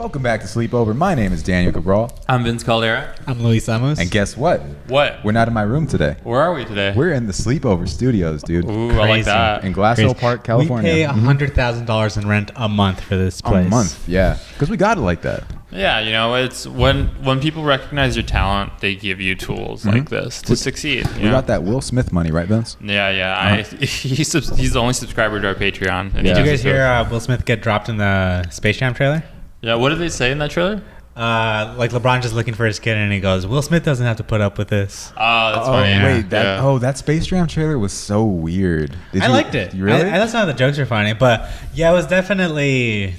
Welcome back to Sleepover. My name is Daniel Cabral. I'm Vince Caldera. I'm Luis Amos. And guess what? What? We're not in my room today. Where are we today? We're in the Sleepover studios, dude. Ooh, Crazy. I like that. In Glass Hill Park, California. We pay $100,000 in rent a month for this place. A month, yeah. Because we got it like that. Yeah, you know, it's when people recognize your talent, they give you tools like this to succeed. We got that Will Smith money, right, Vince? Yeah. He's the only subscriber to our Patreon. And Yeah. Did you guys hear Will Smith get dropped in the Space Jam trailer? Yeah, what did they say in that trailer? Like LeBron just looking for his kid, and he goes, "Will Smith doesn't have to put up with this." Oh, that's funny. Wait, that Space Jam trailer was so weird. I liked it. You really? That's not the jokes are funny, but yeah, it was definitely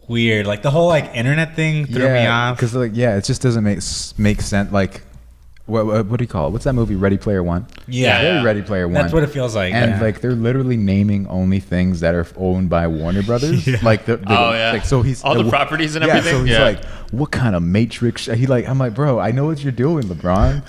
weird. Like the whole like internet thing threw me off. Because it just doesn't make sense. Like, what do you call it? What's that movie? Ready Player One. Yeah. Very Ready Player One. That's what it feels like. And like they're literally naming only things that are owned by Warner Brothers. Yeah. Like yeah. So he's all the properties and everything. So he's like, what kind of Matrix? I'm like, bro, I know what you're doing, LeBron.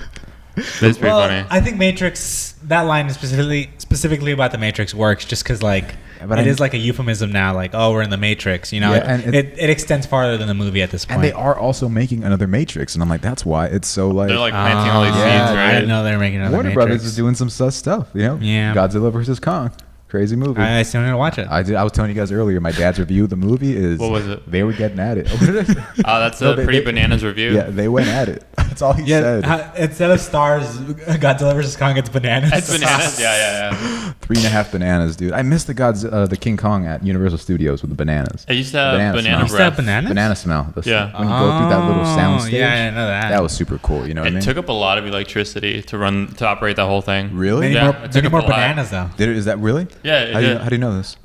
That's pretty funny. I think Matrix. That line is specifically about the Matrix works just because like. But it is like a euphemism now, like, oh, we're in the Matrix, you know? Yeah, and it extends farther than the movie at this point. And they are also making another Matrix, and I'm like, that's why it's so like... They're like planting all these seeds, right? I didn't know they were making another Warner Matrix. Brothers is doing some sus stuff, you know? Yeah. Godzilla versus Kong. Crazy movie. I still need to watch it. I was telling you guys earlier, my dad's review of the movie is... What was it? They were getting at it. Oh, that's a pretty bananas review. Yeah, they went at it. That's all he said. Instead of stars, Godzilla vs. Kong gets bananas. It's bananas. Yeah. 3.5 bananas, dude. I missed the King Kong at Universal Studios with the bananas. It used to have banana smell. breath. Banana smell. Yeah. When you go through that little sound stage. Yeah, I didn't know that. That was super cool. You know what I mean? It took up a lot of electricity to operate that whole thing. Really? Many more bananas, though. Is that really? Yeah. How do you know this?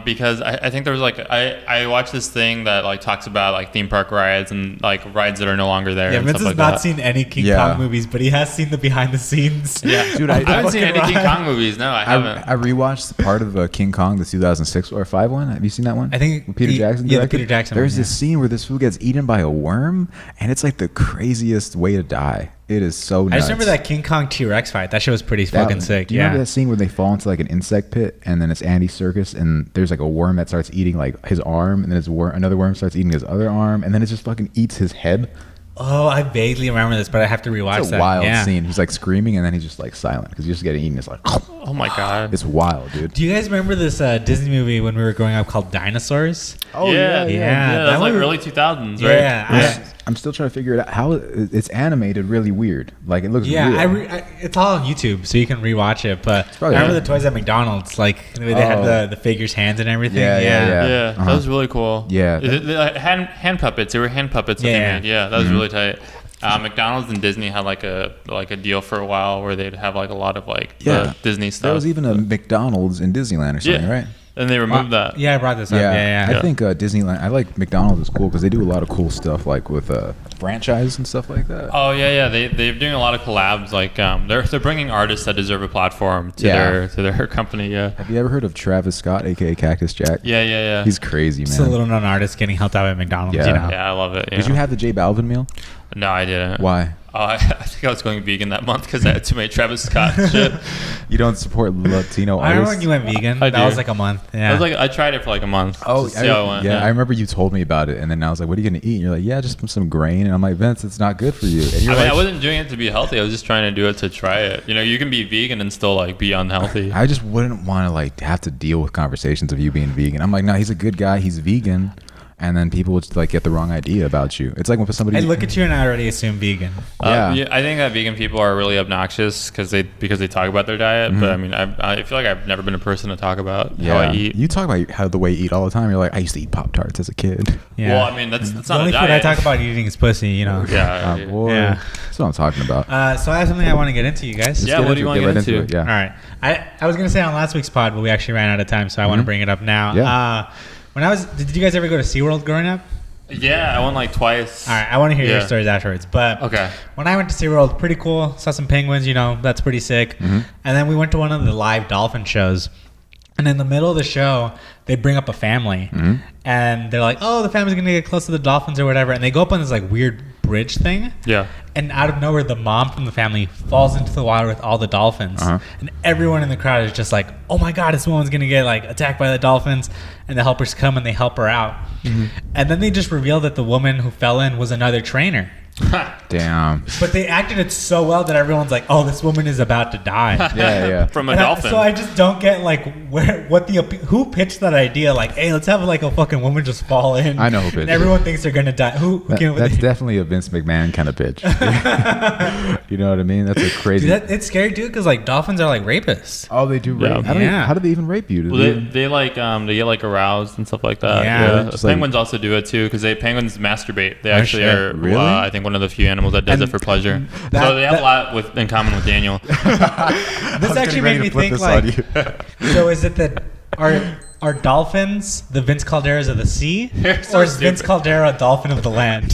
Because I think there was like I watched this thing that like talks about like theme park rides and like rides that are no longer there. Yeah, and Vince stuff has like not that. seen any King Kong movies, but he has seen the behind the scenes. Yeah, dude, I haven't seen any King Kong movies. No, I haven't. I rewatched part of King Kong, the 2006 or 5 one. Have you seen that one? I think With Peter Jackson. Yeah, the directed? Peter Jackson. There's this scene where this fool gets eaten by a worm, and it's like the craziest way to die. It is so nuts. I just remember that King Kong T-Rex fight. That shit was pretty fucking sick. Do you remember that scene where they fall into like an insect pit, and then it's Andy Serkis, and there's like a worm that starts eating like his arm, and then another worm starts eating his other arm, and then it just fucking eats his head. Oh, I vaguely remember this, but I have to rewatch It's a that. wild scene. He's like screaming, and then he's just like silent because he's just getting eaten. It's like, Oh my god, it's wild, dude. Do you guys remember this Disney movie when we were growing up called Dinosaurs? Oh yeah. That's like one- early 2000s, right? Yeah, I'm still trying to figure it out. How it's animated really weird. Like it looks yeah. real. It's all on YouTube, so you can rewatch it. But I probably- remember the toys at McDonald's, like they had the figures' hands and everything. Yeah. That was really cool. Yeah. Hand puppets. They were hand puppets that they made. Yeah, that was really tight. McDonald's and Disney had like a deal for a while where they'd have like a lot of like the Disney stuff. There was even a McDonald's in Disneyland or something, right? And they removed that. Yeah, I brought this up. Yeah. I think Disneyland. I like McDonald's is cool because they do a lot of cool stuff like with franchise and stuff like that. Oh yeah. They're doing a lot of collabs. Like they're bringing artists that deserve a platform to their company. Yeah. Have you ever heard of Travis Scott, aka Cactus Jack? Yeah. He's crazy, man. Just a little known artist getting helped out at McDonald's. Yeah. You know? Yeah, I love it. Did you have the J Balvin meal? No, I didn't. Why? I think I was going vegan that month because I had too many Travis Scott shit. You don't support Latino I remember artists? when you went vegan. I That do. was like a month. Yeah. I tried it for like a month. Oh, to see how it went. I remember you told me about it, and then I was like, "What are you gonna eat?" And you're like, "Yeah, just some grain." And I'm like, "Vince, it's not good for you." And you're I mean, like, I wasn't doing it to be healthy. I was just trying to do it to try it. You know, you can be vegan and still like be unhealthy. I just wouldn't want to like have to deal with conversations of you being vegan. I'm like, no, he's a good guy. He's vegan. And then people would like get the wrong idea about you. It's like when somebody. I look at you and I already assume vegan. I think that vegan people are really obnoxious because they talk about their diet. But I mean, I feel like I've never been a person to talk about how I eat. You talk about how the way you eat all the time. You're like, I used to eat Pop-Tarts as a kid. Yeah. Well, I mean, that's The not only a food I diet. talk about eating is pussy, you know. Yeah. Boy. Yeah. That's what I'm talking about. So I have something I want to get into, you guys. Yeah, what do you want to get into? it? Yeah. All right. I was going to say on last week's pod, but we actually ran out of time, so I want to bring it up now. Yeah. Did you guys ever go to SeaWorld growing up? Yeah, I went like twice. All right, I want to hear your stories afterwards. But Okay. when I went to SeaWorld, pretty cool. Saw some penguins, you know, that's pretty sick. And then we went to one of the live dolphin shows. And in the middle of the show, they bring up a family. And they're like, oh, the family's going to get close to the dolphins or whatever. And they go up on this like weird bridge thing. Yeah. And out of nowhere, the mom from the family falls into the water with all the dolphins. And everyone in the crowd is just like, oh my God, this woman's going to get like attacked by the dolphins. And the helpers come and they help her out. And then they just reveal that the woman who fell in was another trainer. Damn. But they acted it so well that everyone's like, oh, this woman is about to die. Yeah. From a dolphin. So I just don't get like who pitched that idea? Like, hey, let's have like a fucking woman just fall in. I know who pitched and everyone thinks they're gonna die. That's definitely a Vince McMahon kind of pitch. You know what I mean? That's a crazy. Dude, it's scary, dude, because like dolphins are like rapists. Oh, they do rape. Yeah. How do they even rape you? Well, they like they get like aroused and stuff like that. Yeah. Penguins also do it too because penguins masturbate. They actually are. Really? I think one of the few animals that does it for pleasure. So they have a lot in common with Daniel. This actually made me think like. So is it that are dolphins the Vince Calderas of the sea, So or is Vince Caldera a dolphin of the land?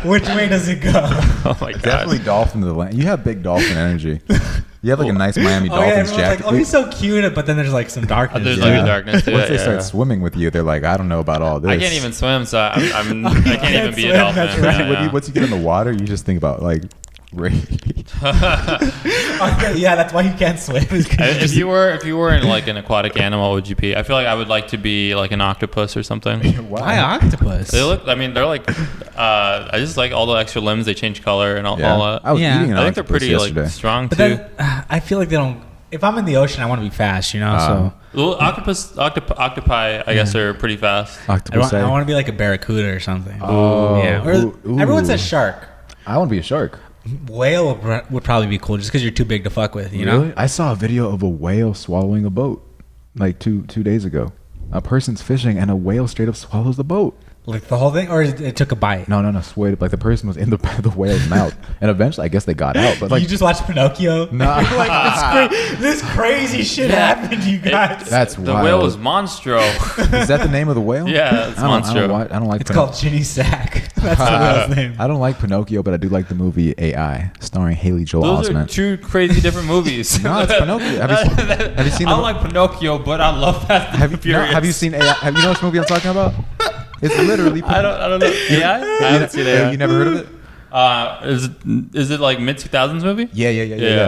Which way does it go? Oh my God. Definitely dolphin of the land. You have big dolphin energy. You have like a nice Miami Dolphins jacket. Like, oh, he's so cute, but then there's like some darkness. There's like a darkness to Once it. they start swimming with you, they're like, I don't know about all this. I can't even swim, so I can't even be a dolphin. That's right. Yeah. Once you get in the water, you just think about like rape. Yeah, that's why you can't swim. If you were in like an aquatic animal, what would you be? I feel like I would like to be like an octopus or something. Why octopus? They're like I just like all the extra limbs. They change color and all that. I was eating an I think they're octopus pretty yesterday. like strong But too. then I feel like they don't. If I'm in the ocean, I want to be fast, you know. Well, octopi, I guess, are pretty fast. Octopus. I want to be like a barracuda or something. Oh, yeah. Or everyone says shark. I want to be a shark. Whale would probably be cool, just because you're too big to fuck with, you know. I saw a video of a whale swallowing a boat like two days ago. A person's fishing and a whale straight up swallows the boat. Like the whole thing, or it took a bite. No. Straight up, like the person was in the whale's mouth, and eventually, I guess they got out. But like, you just watched Pinocchio. Nah. You're like, this crazy shit happened, you guys. That's The wild. whale was Monstro. Is that the name of the whale? Yeah, it's Monstro. I don't like. It's called Ginny Sack. That's the whale's name. I don't like Pinocchio, but I do like the movie AI, starring Haley Joel Those Osment. are two crazy different movies. No, it's Pinocchio. Have you seen? I don't like Pinocchio, but I love Fast and Furious. Have you seen AI? Have you know which movie I'm talking about? It's literally. I don't know. AI? I haven't seen AI. You never heard of it? Is it like mid 2000s movie? Yeah.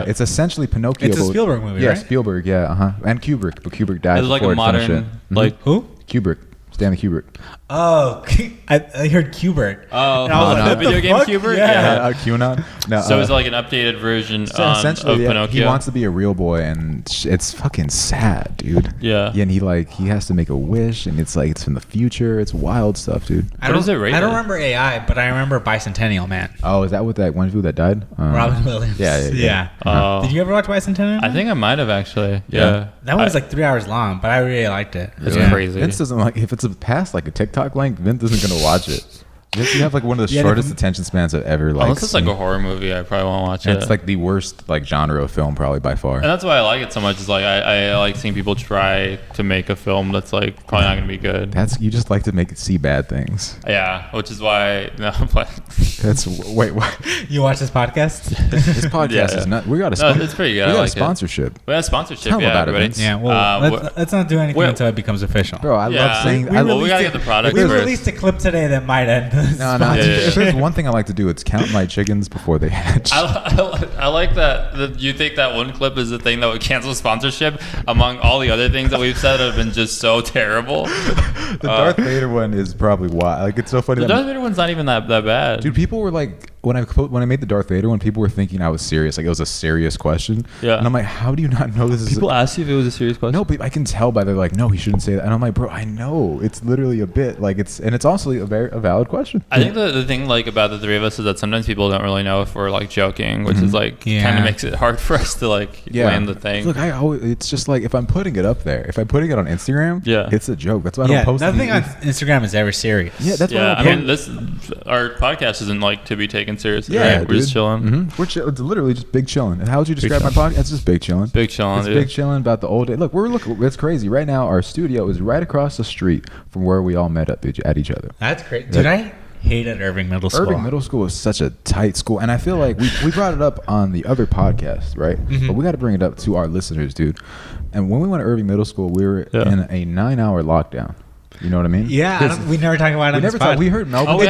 It's essentially Pinocchio. It's a Spielberg movie, Yeah, right? Spielberg. Yeah, and Kubrick. But Kubrick died It's like before a it finished it. modern, like Who? Kubrick. Stanley Kubrick. Oh, I heard Kubert. Oh, And I was the like, what video the game fuck? Kubert? Yeah. QAnon. No, So it's like an updated version of essentially, yeah, Pinocchio. he wants to be a real boy, and it's fucking sad, dude. Yeah. And he has to make a wish, and it's like it's from the future. It's wild stuff, dude. I What don't, is it rated? I don't remember AI, but I remember Bicentennial Man. Oh, is that what that one dude that died? Robin Williams. Yeah. Oh. Did you ever watch Bicentennial Man? I think I might have actually. Yeah. That one was like 3 hours long, but I really liked it. It's Yeah. crazy. Vince doesn't like if it's past like a TikTok length. Vince isn't gonna watch it. You have like one of the Yeah, shortest attention spans I've ever like. Unless it's like seen. a horror movie, I probably won't watch And it. it's like the worst like genre of film probably by far. And that's why I like it so much. Is like I like seeing people try to make a film that's like probably not gonna be good. That's you just like to make it see bad things. Yeah, which is why but That's wait what? You watch this podcast? This podcast Yeah. is not. We got a No, it's pretty good. We I got like a sponsorship. we have sponsorship. Tell 'em Yeah, about it, everybody. Vince. Yeah, well, let's not do anything wait. until it becomes official. Bro, I love saying. we I well, we love, gotta get the product We first. released a clip today that might end this. no. Yeah. If there's one thing I like to do, it's count my chickens before they hatch. I like that you think that one clip is the thing that would cancel sponsorship among all the other things that we've said have been just so terrible. The Darth Vader one is probably why. Like it's so funny. The that- Darth Vader one's not even that bad. Dude, people were like, when I made the Darth Vader one, people were thinking I was serious. Like it was a serious question. Yeah. And I'm like, how do you not know this is? People asked you if it was a serious question. No, but I can tell by they're like, no, he shouldn't say that. And I'm like, bro, I know it's literally a bit. Like it's also a valid question. I think the thing like about the three of us is that sometimes people don't really know if we're like joking, which is like kind of makes it hard for us to like land the thing. Look, it's just like if I'm putting it up there, if I'm putting it on Instagram, it's a joke. That's why I don't post nothing on anything. Instagram is ever serious. Yeah, that's why Yeah, I I don't mean, our podcast isn't like to be taken seriously. Yeah, right? We're just chilling. Mm-hmm. It's literally just big chilling. And how would you describe my podcast? It's just big chilling. Big chilling. It's big chilling about the old day. Look, it's crazy. Right now, our studio is right across the street from where we all met up at each other. That's great. Dude, I hated Irving Middle School. Irving Middle School is such a tight school. And I feel like we brought it up on the other podcast, right? Mm-hmm. But we got to bring it up to our listeners, dude. And when we went to Irving Middle School, we were in a 9-hour lockdown. You know what I mean? Yeah, we never talked about it on this pod. We heard Melvin. Oh,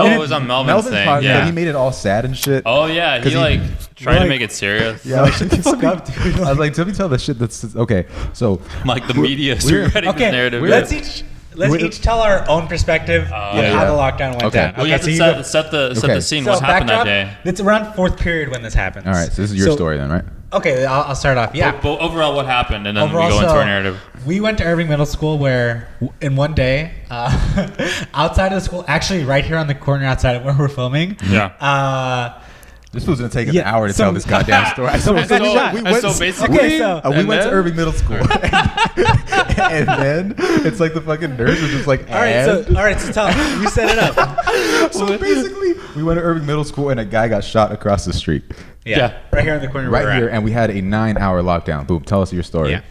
it was on Melvin's thing. Podcast, Yeah. He made it all sad and shit. Oh yeah, he like tried to make it serious. Yeah, like, shut the fuck up, dude. I was like, let me tell the shit that's okay. So like the media spreading this narrative. Let's each tell our own perspective of how the lockdown went down. Well, you have to set the scene. What happened that day? It's around fourth period when this happens. All right, so this is your story then, right? Okay, I'll start off. Yeah. But overall, what happened, and then we go into our narrative. We went to Irving Middle School, where in one day, outside of the school, actually right here on the corner outside of where we're filming. Yeah. This was gonna take an hour to tell this goddamn story. We went to Irving Middle School, and then it's like the fucking nerds were just like, all right, so tell me, you set it up. So basically, we went to Irving Middle School, and a guy got shot across the street. Yeah, right here in the corner. Right here, and we had a 9-hour lockdown. Boom, tell us your story. Yeah.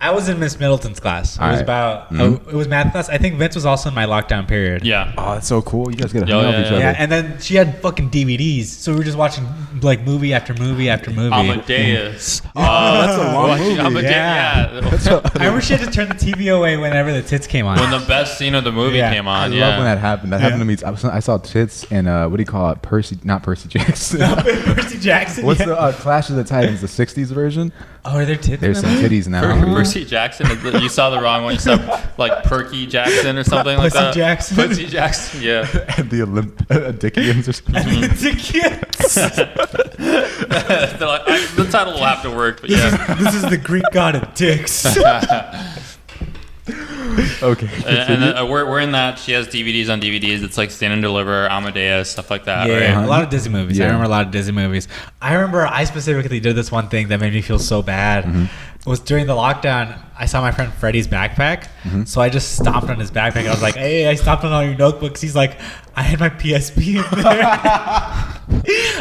I was in Miss Middleton's class. It was about it was math class. I think Vince was also in my lockdown period. Yeah. Oh, that's so cool. You guys get to hang out with each other. Yeah, and then she had fucking DVDs, so we were just watching like movie after movie after movie. Amadeus. That's a long movie. Amadeus. Yeah. I remember she had to turn the TV away whenever the tits came on. When the best scene of the movie came on. I love when that happened. That happened to me. I saw tits and what do you call it? Not Percy Jackson. Percy Jackson. What's the Clash of the Titans? The '60s version. Oh, are there tits? There's some titties now. Percy Jackson. You saw the wrong one. You saw like Perky Jackson or something like that. Pussy Jackson. Yeah. And the Olympians or something. They're like, the title will have to work, but yeah. This is the Greek god of dicks. Okay. And we're in that. She has DVDs on DVDs. It's like Stand and Deliver, Amadeus, stuff like that. Yeah, right? a lot of Disney movies. Yeah. I remember a lot of Disney movies. I remember I specifically did this one thing that made me feel so bad. It was during the lockdown. I saw my friend Freddie's backpack, so I just stomped on his backpack. I was like, "Hey, I stomped on all your notebooks." He's like, "I had my PSP in there."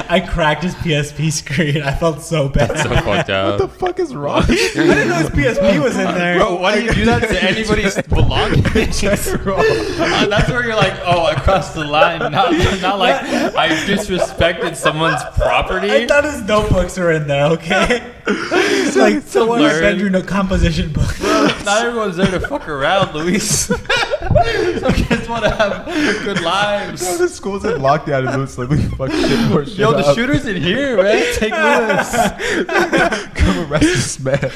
I cracked his PSP screen. I felt so bad. So fucked up. What the fuck is wrong? I didn't know his PSP was in there. Bro, why do you do that to anybody's belongings? That's where you're like, oh, I crossed the line. Not like I disrespected someone's property. I thought his notebooks were in there, okay? Like someone bedroom composition book. Not everyone's there to fuck around, Luis. Some kids want to have good lives. No, the school's in lockdown and it's like we fuck shit more shit Yo, the up. shooter's in here, man. Take this. Come arrest this man.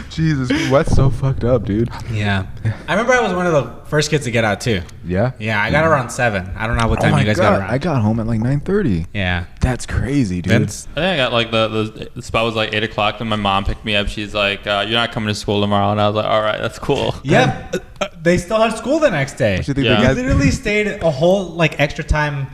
Jesus, that's so fucked up, dude. Yeah. I remember I was one of the first kids to get out too. Yeah? Yeah, I got around 7. I don't know what time you guys got around. I got home at like 9:30. Yeah. That's crazy, dude. Vince? I think I got like the spot was like 8 o'clock. Then my mom picked me up. She's like, "You're not coming to school tomorrow," and I was like, "All right, that's cool." Yeah. They still had school the next day. What you think Yeah. the We guys- literally stayed a whole like extra time.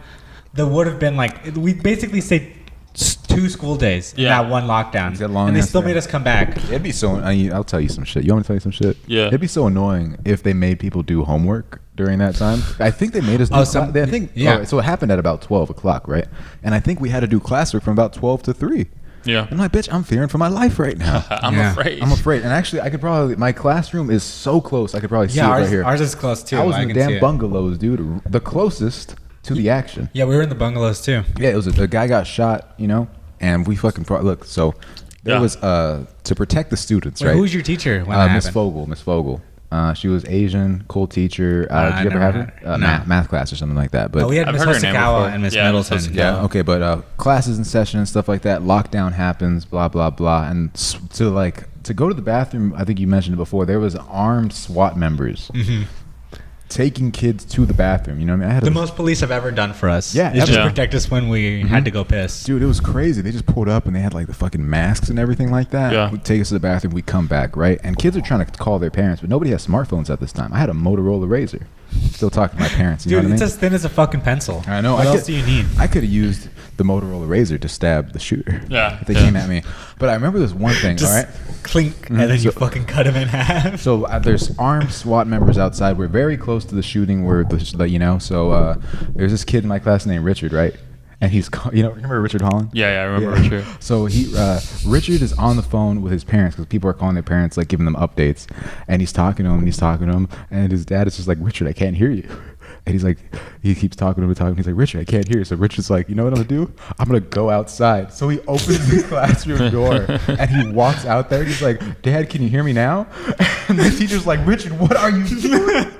That would have been like we basically stayed 2 school days in Yeah. that one lockdown, It's a long and they ass still day. made us come back. It'd be so. I'll tell you some shit. You want me to tell you some shit? Yeah. It'd be so annoying if they made people do homework during that time. I think they made us do. I think. Yeah. So it happened at about 12 o'clock, right? And I think we had to do classwork from about 12 to 3. Yeah. I'm like, bitch, I'm fearing for my life right now. I'm Yeah. afraid. I'm afraid. And actually, I could probably. My classroom is so close. I could probably see it right here. Ours is close too. I was in the can see damn it. bungalows, dude. The closest to the action. Yeah, we were in the bungalows too. Yeah, it was a guy got shot, and we fucking look. So there was to protect the students, Wait, right? who was your teacher when that Miss happened? Miss Fogel. She was Asian, cool teacher. Did you ever never have had her? her. No. Math class or something like that. But Oh, we had I've Miss heard her name Hosokawa before. and Miss Yeah, Miss Middleton. Hosokawa. yeah, okay. But classes in session and stuff like that. Lockdown happens. Blah blah blah. And to go to the bathroom, I think you mentioned it before. There was armed SWAT members taking kids to the bathroom. You know what I mean? I had The most police have ever done for us. Yeah, is just ever. protect us when we had to go piss. Dude, it was crazy. They just pulled up and they had like the fucking masks and everything like that. Yeah. We'd take us to the bathroom, we'd come back, right? And kids are trying to call their parents, but nobody has smartphones at this time. I had a Motorola Razr. Still talking to my parents. You Dude, know what it's I mean? as thin as a fucking pencil. I know. What else do you need? I could have used the Motorola Razr to stab the shooter. Yeah, If they yeah. came at me. But I remember this one thing, Just all right? clink, and then you fucking cut him in half. So there's armed SWAT members outside. We're very close to the shooting where, so there's this kid in my class named Richard, right? And he's, remember Richard Holland? Yeah, I remember Richard. So Richard is on the phone with his parents because people are calling their parents, like giving them updates. And he's talking to him, and his dad is just like, Richard, I can't hear you. And he's like, he keeps talking to him. He's like, Richard, I can't hear you. So Richard's like, you know what I'm gonna do? I'm gonna go outside. So he opens the classroom door and he walks out there. He's like, Dad, can you hear me now? And the teacher's like, Richard, what are you doing?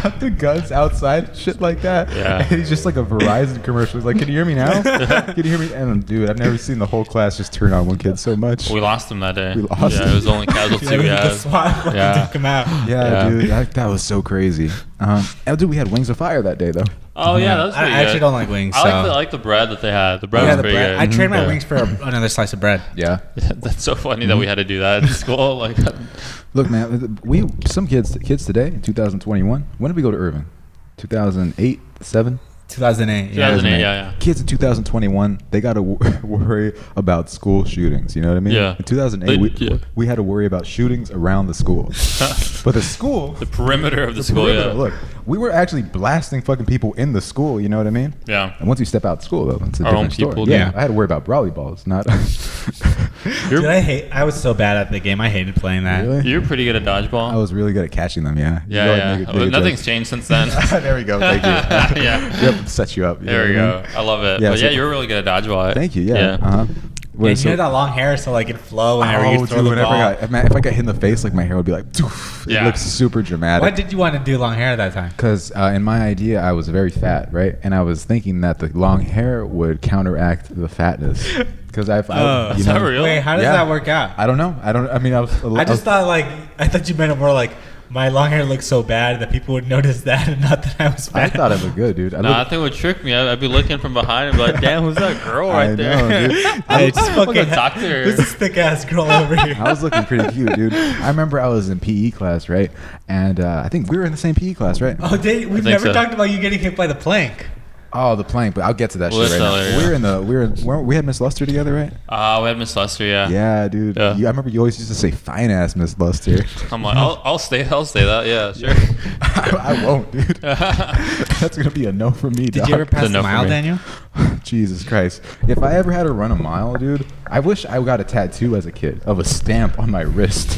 got the guns outside, shit like that. Yeah. And he's just like a Verizon commercial. He's like, "Can you hear me now? Can you hear me?" And dude, I've never seen the whole class just turn on one kid so much. We lost him that day. We lost Yeah, him. it was the only casualty we The had. SWAT Yeah. took him out. Yeah, dude, that was so crazy. Dude, we had Wings of Fire that day though. Oh yeah, that was I pretty actually good. don't like wings. I So. like the bread that they had. The bread Yeah, was the pretty bread. good. I trade my Yeah. wings for another slice of bread. Yeah. That's so funny that we had to do that in school. Like, Look, man, some kids today in 2021. When did we go to Irving? 2008, 7. 2008. Yeah. 2008, yeah. Kids in 2021, they got to worry about school shootings. You know what I mean? Yeah. In 2008, Yeah. we had to worry about shootings around the school. But the school, The perimeter of the school, perimeter, yeah. look, we were actually blasting fucking people in the school. You know what I mean? Yeah. And once you step out of school, though, it's a Our own different story. people, Yeah, yeah. I had to worry about brownie balls, not. Dude, I was so bad at the game. I hated playing that. Really? You were pretty good at dodgeball. I was really good at catching them. Yeah. You go ahead and make a Well, nothing's joke. changed since then. There we go. Thank you. Yeah. Yep, set you up. you know There we what I mean? go. I love it. Yeah, But so- yeah, you were really good at dodgeball. Thank you. Yeah. And you had that long hair, so like it'd flow whenever you throw the whenever ball. if I got hit in the face, like my hair would be like, doof. It Yeah. looks super Why dramatic. did you want to do long hair at that time? Because in my idea, I was very fat, right? And I was thinking that the long hair would counteract the fatness. Because Oh. you Is know, that real? Wait, how does Yeah. that work out? I don't know. I mean, I just thought I thought you meant it more like my long hair looked so bad that people would notice that and not that I was I fat. thought it looked good, dude. No, I think it would trick me. I'd be looking from behind and be like, damn, who's that girl right I there? know, dude. Hey, just I'm gonna fucking talk to her. Who's this thick ass girl over here? I was looking pretty cute, dude. I remember I was in PE class, right? And I think we were in the same PE class, right? Oh, we've think never so. talked about you getting hit by the plank. Oh, the plank, but I'll get to that Well, shit right that's now. hilarious. We had Miss Luster together, right? We had Miss Lester, yeah. Yeah, dude. Yeah. I remember you always used to say fine ass Miss Luster. I'm like, I'll say that, yeah, sure. I won't, dude. That's gonna be a no for me. Did you ever pass It's a the no for mile, me. Daniel? Jesus Christ! If I ever had to run a mile, dude, I wish I got a tattoo as a kid of a stamp on my wrist,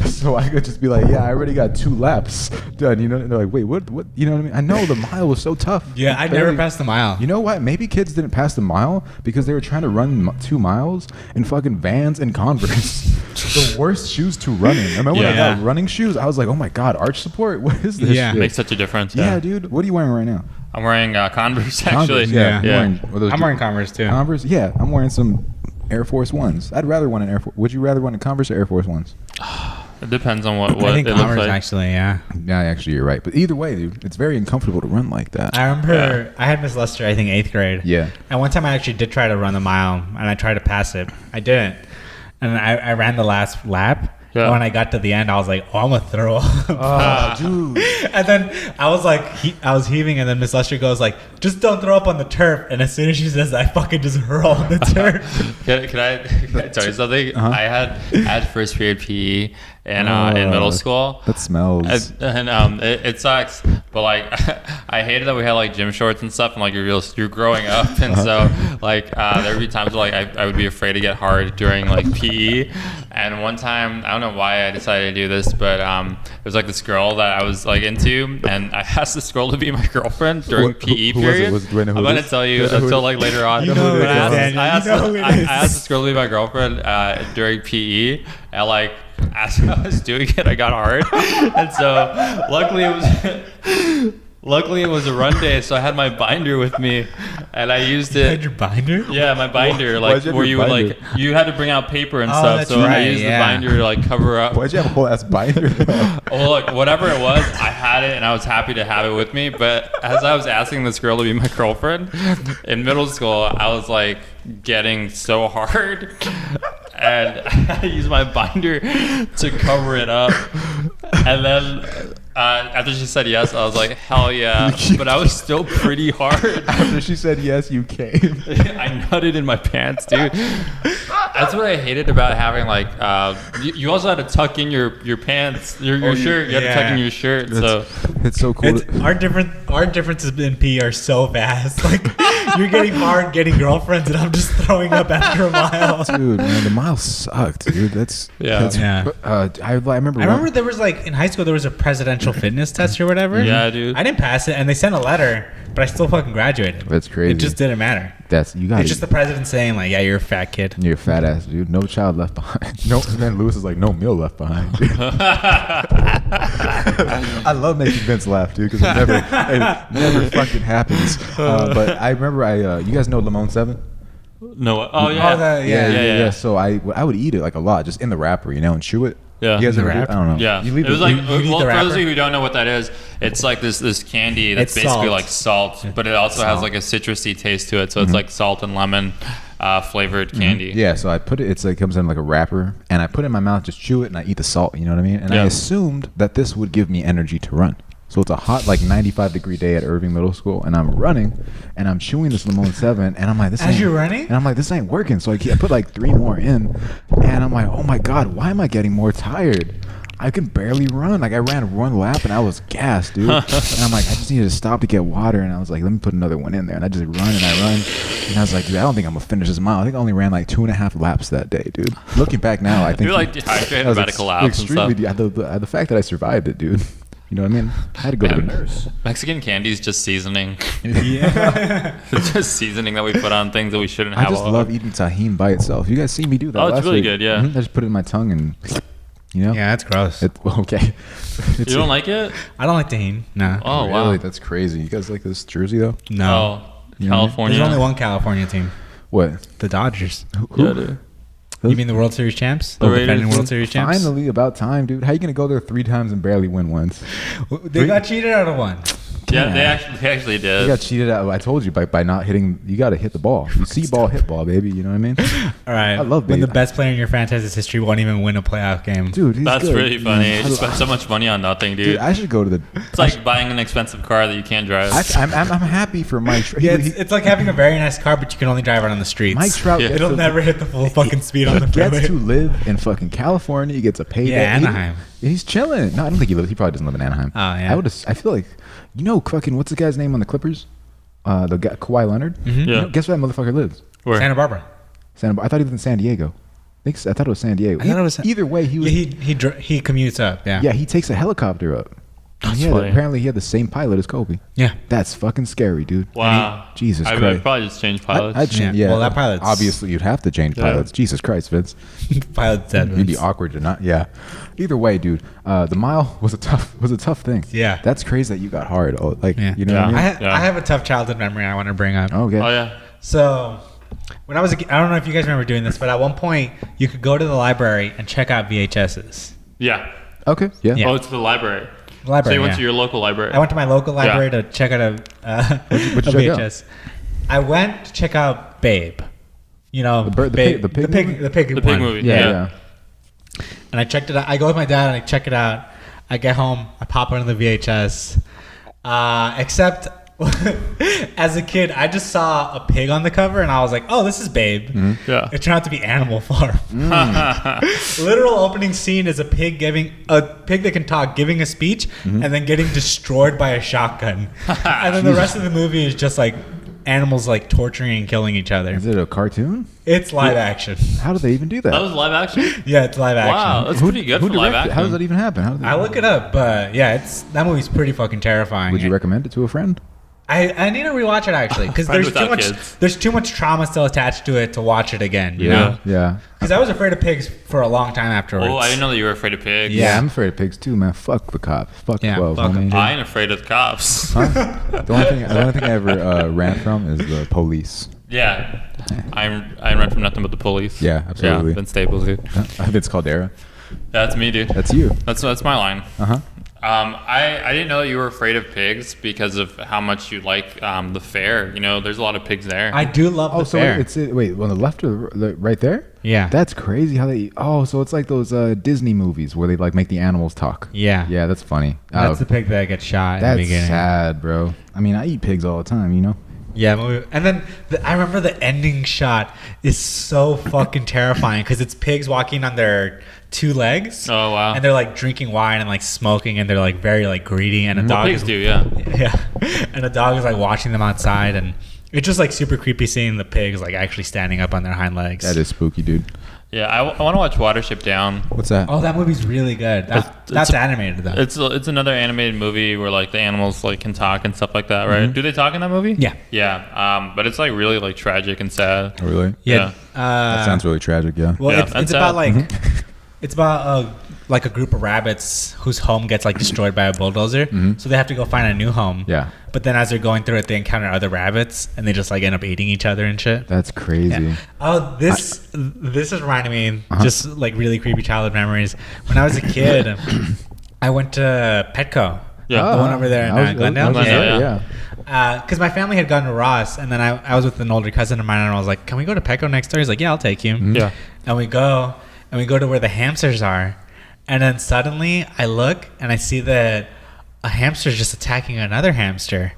so I could just be like, yeah, I already got 2 laps done. You know, and they're like, wait, what? You know what I mean? I know the mile was so tough. Yeah, I never passed the mile. You know what? Maybe kids didn't pass the mile because they were trying to run 2 miles in fucking Vans and Converse. The worst shoes to run in. I remember when I Yeah. got running shoes, I was like, oh my god, arch support. What is this? Yeah. shit? Makes such a difference. Yeah, dude. What are you wearing right now? I'm wearing Converse, actually. Converse, Yeah. You're wearing- are those I'm wearing Converse too. Converse. Yeah, I'm wearing some Air Force Ones. I'd rather want an Air Force. Would you rather want a Converse or Air Force Ones? It depends on what I think it looks Converse like. actually, yeah. Yeah, actually, you're right. But either way, dude, it's very uncomfortable to run like that. I remember I had Miss Lester, I think 8th grade. Yeah. And one time I actually did try to run the mile and I tried to pass it. I didn't. And I ran the last lap. Yeah. And when I got to the end, I was like, oh, I'm going to throw up. Oh, dude. And then I was like, I was heaving, and then Miss Lester goes like, just don't throw up on the turf. And as soon as she says that, I fucking just hurl on the turf. Can I tell you something? Uh-huh. I had first period PE in middle school. That smells. And it sucks, but like I hated that we had like gym shorts and stuff, and like you're growing up, and so like there would be times where like I would be afraid to get hard during like PE. And one time, I don't know why I decided to do this, but there was like this girl that I was like into, and I asked this girl to be my girlfriend during PE who was it? period. Do I know who I'm it gonna is? tell you Do I know who until it like is? later on. You know who But it is, Daniel. I You know who it I is. asked this girl to be my girlfriend during PE, and like as I was doing it, I got hard, and so luckily it was a run day, so I had my binder with me, and I used You had it. your binder? Yeah, my binder, Why'd like you have where your you would binder? like you had to bring out paper and Oh, stuff. that's So I right, used yeah. the binder to like cover up. Why'd you have a whole ass binder? Well, look, whatever it was, I had it, and I was happy to have it with me. But as I was asking this girl to be my girlfriend in middle school, I was like getting so hard, and I used my binder to cover it up. And then after she said yes, I was like, hell yeah! But I was still pretty hard. After she said yes, you came. I nutted in my pants, dude. That's what I hated about having like. You also had to tuck in your pants, your shirt. You had to tuck in your shirt. So It's so cool. Our differences in P are so vast. Like you're getting hard, getting girlfriends, and I'm just throwing up after a mile. Dude, man, the mile sucked, dude. That's Yeah. Yeah. I remember. I remember there was like in high school there was a presidential fitness test or whatever. Yeah, dude. I didn't pass it, and they sent a letter, but I still fucking graduated. That's crazy. It just didn't matter. You got It's just the president saying like, "Yeah, you're a fat kid." You're a fat ass, dude. No child left behind. No, and then Lewis is like, no meal left behind. Dude. I love making Vince laugh, dude, because it never fucking happens. But I remember you guys know Limon 7? No. Oh yeah. Yeah. So I would eat it like a lot, just in the wrapper, and chew it. Yeah. You guys ever do? wrap? I don't know. Yeah, You leave it was it- like, you eat well, the for those wrapper? of you who don't know what that is, it's like this candy that's It's basically salt. like salt, but it also has Salt. like a citrusy taste to it. So it's like salt and lemon flavored candy. Yeah, so I put it. It's like comes in like a wrapper, and I put it in my mouth, just chew it, and I eat the salt. You know what I mean? And I Yeah. assumed that this would give me energy to run. So it's a hot, like 95-degree day at Irving Middle School, and I'm running, and I'm chewing this Limon 7, and I'm like, this. As ain't, you're running? and I'm like, this ain't working. So I put like 3 more in, and I'm like, oh my god, why am I getting more tired? I can barely run. Like I ran 1 lap and I was gassed, dude. And I'm like, I just needed to stop to get water. And I was like, let me put another one in there. And I just run and I run. And I was like, dude, I don't think I'm gonna finish this mile. I think I only ran like 2.5 laps that day, dude. Looking back now, I think You're like dehydrated, I was about to collapse and stuff. the fact that I survived it, dude. You know what I mean? I had to go to the nurse. Mexican candy is just seasoning. Yeah. It's just seasoning that we put on things that we shouldn't I have. just all love over. eating tahini by itself. You guys see me do that? Oh, it's last really week. good, yeah. I just put it in my tongue and, Yeah, that's gross. okay. You don't like it? I don't like tahini. No. Oh really? wow. That's crazy. You guys like this jersey though? No. Oh, You know what I mean? California. There's only one California team. What? The Dodgers. Yeah, dude. You mean the World Series champs? The The Raiders. defending World Series champs? Finally, about time, dude. How you gonna go there 3 times and barely win once? They got cheated out of one. Yeah, Yeah. they actually You did. got cheated out. I told you by not hitting. You got to hit the ball. You see ball, hit ball, baby. You know what I mean? All right. I love when Babe. the best player in your franchise's history won't even win a playoff game. Dude, he's That's good. really funny. I- You spend so much money on nothing, dude. Dude, I should go to the. It's like buying an expensive car that you can't drive. I'm happy for Mike. Yeah, it's like having a very nice car, but you can only drive it on the streets. Mike Trout. Yeah. gets It'll to- never hit the full fucking speed on the Gets freeway. to live in fucking California. He gets a payday. Yeah, Anaheim. He's chilling. No, I don't think he lives. He probably doesn't live in Anaheim. Oh, yeah. I feel like, fucking what's the guy's name on the Clippers? The guy Kawhi Leonard. Mhm. Yeah. Guess where that motherfucker lives? Where? Santa Barbara. I thought he lived in San Diego. I thought it was San Diego. I thought it was- Either way, he was. Yeah, he commutes up. Yeah. Yeah, he takes a helicopter up. And That's funny. apparently, he had the same pilot as Kobe. Yeah. That's fucking scary, dude. Wow. Jesus I'd Christ. probably just change pilots. I'd change, yeah. Well, that pilot's- obviously you'd have to change Yeah. pilots. Jesus Christ, Vince. Pilot's dead. It'd be awkward to not. Yeah. Either way, dude. The mile was a tough thing. Yeah. That's crazy that you got hard. Like Yeah. you know what I mean? Yeah. I have a tough childhood memory I want to bring up. Okay. Oh yeah. So, when I was a kid, I don't know if you guys remember doing this, but at one point you could go to the library and check out VHSs. Yeah. Okay. Yeah. Yeah. Oh, it's the library. The library. So you went yeah. to your local library. I went to my local library to check out a what'd you check VHS. I went to check out Babe. You know, The Babe, pig movie? the pig The pig one. movie. Yeah. Yeah. Yeah. And I checked it out. I go with my dad and I check it out. I get home. I pop into the VHS. Except as a kid, I just saw a pig on the cover and I was like, "Oh, this is Babe." Yeah. It turned out to be Animal Farm. Literal opening scene is a pig that can talk giving a speech and then getting destroyed by a shotgun. And then the rest of the movie is just like animals like torturing and killing each other. Is it a cartoon? It's live action. How do they even do that? That was live action. Yeah, it's live action. Wow, that's pretty good for live directed it? action. How does that even happen? How do they- I look it up, but yeah, that movie's pretty fucking terrifying. Would you recommend it to a friend? I need to rewatch it actually because Friend there's too without much kids. there's too much trauma still attached to it to watch it again. You know, Yeah. because I was afraid of pigs for a long time afterwards. Oh, I didn't know that you were afraid of pigs. Yeah. Yeah, I'm afraid of pigs too, man. Fuck the cops. Fuck Yeah, 12. fuck 'em, homie. dude. I ain't afraid of the cops. Huh? The only thing I ever ran from is the police. Yeah. I run from nothing but the police. Yeah, absolutely. Yeah, Vince Staples, dude. Vince Caldera. That's me, dude. That's you. That's my line. Uh huh. I didn't know that you were afraid of pigs because of how much you like the fair. You know, there's a lot of pigs there. I do love the So fair. wait, on the left or right there? Yeah. That's crazy how they. Oh, so it's like those Disney movies where they like make the animals talk. Yeah. Yeah, that's funny. That's the pig that gets shot in the That's beginning. sad, bro. I mean, I eat pigs all the time, you know. Yeah, and then I remember the ending shot is so fucking terrifying because it's pigs walking on their 2 legs. Oh, wow. And they're like drinking wine and like smoking and they're like very like greedy and a Well, dog pigs is, do, yeah. yeah, and a dog is like watching them outside and it's just like super creepy seeing the pigs like actually standing up on their hind legs. That is spooky, dude. Yeah, I want to watch Watership Down. What's that? Oh, that movie's really good. That's animated though. It's another animated movie where like the animals like can talk and stuff like that, right? Do they talk in that movie? Yeah. Yeah. But it's like really like tragic and sad. Oh, really? Yeah. That sounds really tragic. Yeah. Well, Yeah, it's that's about sad. like it's about like a group of rabbits whose home gets like destroyed by a bulldozer, so they have to go find a new home. Yeah. But then as they're going through it, they encounter other rabbits, and they just like end up eating each other and shit. That's crazy. Yeah. Oh, this is reminding me just like really creepy childhood memories. When I was a kid, I went to Petco. Yeah. The one over there in Glendale. Yeah. Because my family had gone to Ross, and then I was with an older cousin of mine, and I was like, "Can we go to Petco next door?" He's like, "Yeah, I'll take you." Yeah. And we go to where the hamsters are, and then suddenly I look and I see that a hamster is just attacking another hamster,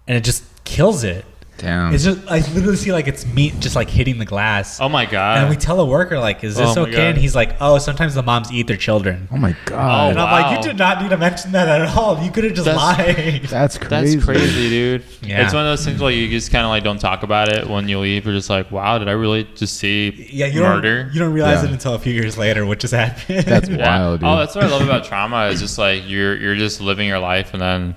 and it just kills it. Damn. It's just I literally see like its meat just like hitting the glass. Oh my god. And we tell a worker like, "Is this Oh my okay?" God. And he's like, "Oh, sometimes the moms eat their children." Oh my god. And I'm wow. like, "You did not need to mention that at all. You could have just lied." That's crazy. That's crazy, dude. Yeah. It's one of those things like you just kind of like don't talk about it when you leave. You're just like, wow, did I really just see Yeah, murder? you don't realize Yeah. it until a few years later, which just happened. That's Yeah. wild, dude. Oh, that's what I love about trauma. Is just like you're just living your life, and then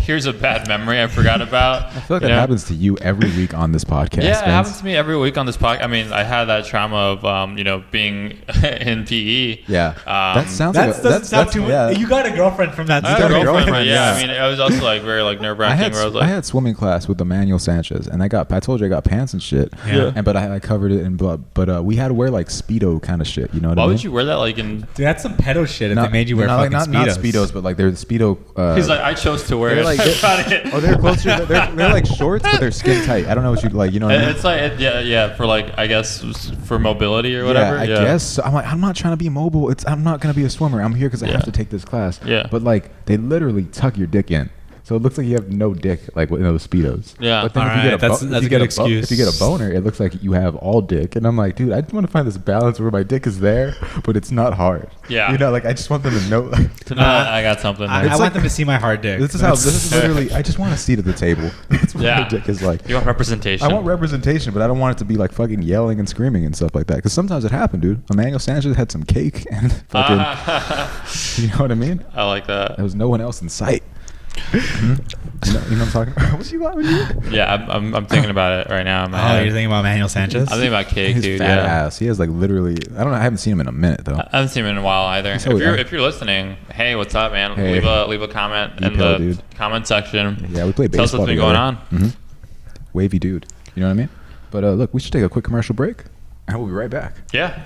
here's a bad memory I forgot about. I feel like that happens to you every week on this podcast. Yeah, it Vince. happens to me every week on this podcast. I mean, I had that trauma of being in PE. Yeah. That sounds That like doesn't sound too. yeah. You got a girlfriend from that. I had a got a story. girlfriend, girlfriend, but yeah, yeah. I mean, it was also like very like nerve I wracking. had, I had swimming class with Emmanuel Sanchez, and I told you I got pants and shit. Yeah. But I covered it in blood. But we had to wear like Speedo kind of shit. You know what Why I mean? would you wear that like in? Dude, that's some pedo shit. If they made you wear fucking not Speedos. Speedos, but like they're the Speedo. He's like, I chose to wear they're it. like- I got it. oh, they're closer. They're like shorts, but they're skin tight. I don't know what you like. You know what I mean? It's like yeah, for like I guess for mobility or whatever. Yeah, I guess. I'm like, I'm not trying to be mobile. I'm not gonna be a swimmer. I'm here because I have to take this class. Yeah. But like, they literally tuck your dick in, so it looks like you have no dick, like with those speedos. Yeah. But then if you Alright, get a that's if a you good get excuse. if you get a boner, it looks like you have all dick. And I'm like, dude, I just want to find this balance where my dick is there, but it's not hard. Yeah. You know, like I just want them to know. Like, To know that I got something. I there. want like- them to see my hard dick. this is literally. I just want a seat at the table. That's what Yeah. my dick is like. You want representation. I want representation, but I don't want it to be like fucking yelling and screaming and stuff like that. Because sometimes it happened, dude. Emmanuel Sanchez had some cake and fucking, you know what I mean? I like that. There was no one else in sight. You know what I'm talking about? What you want? Yeah, I'm thinking about it right now in my Oh, head. you're thinking about Manuel Sanchez? I'm thinking about cake, His dude. fat Yeah. ass. He has like literally. I don't know. I haven't seen him in a minute though. I haven't seen him in a while either. So, If you're listening, hey, what's up, man? Hey. Leave a comment in Epel, the dude. comment section. Yeah, we play Tell us baseball what's been together. going on. Mhm. Wavy dude. You know what I mean? But look, we should take a quick commercial break, and we'll be right back. Yeah.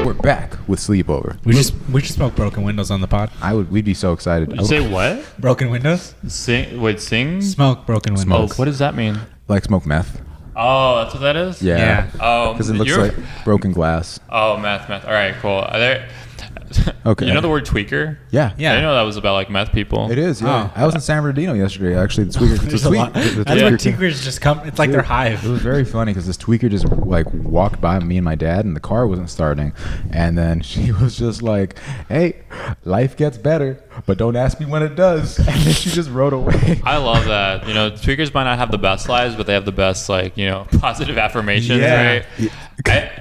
We're back with Sleepover. we should smoke broken windows on the pod. We'd be so excited. You say what? Broken windows? Sing? Smoke broken Oh, windows. what does that mean? like smoke meth. Oh, that's what that is? Yeah. Yeah. Oh, Because it looks you're- like broken glass. Oh, meth. All right, cool. Are there, Okay. You know the word tweaker? Yeah. Yeah. I didn't know that was about like meth people. It is. Yeah. Oh. I was in San Bernardino yesterday. Actually, the tweaker. There's the a tweak- lot. the That's what tweaker- tweakers just come. It's like their hive. It was very funny because this tweaker just like walked by me and my dad, and the car wasn't starting. And then she was just like, "Hey, life gets better, but don't ask me when it does." And then she just rode away. I love that. You know, tweakers might not have the best lives, but they have the best, like, you know, positive affirmations, right? Yeah.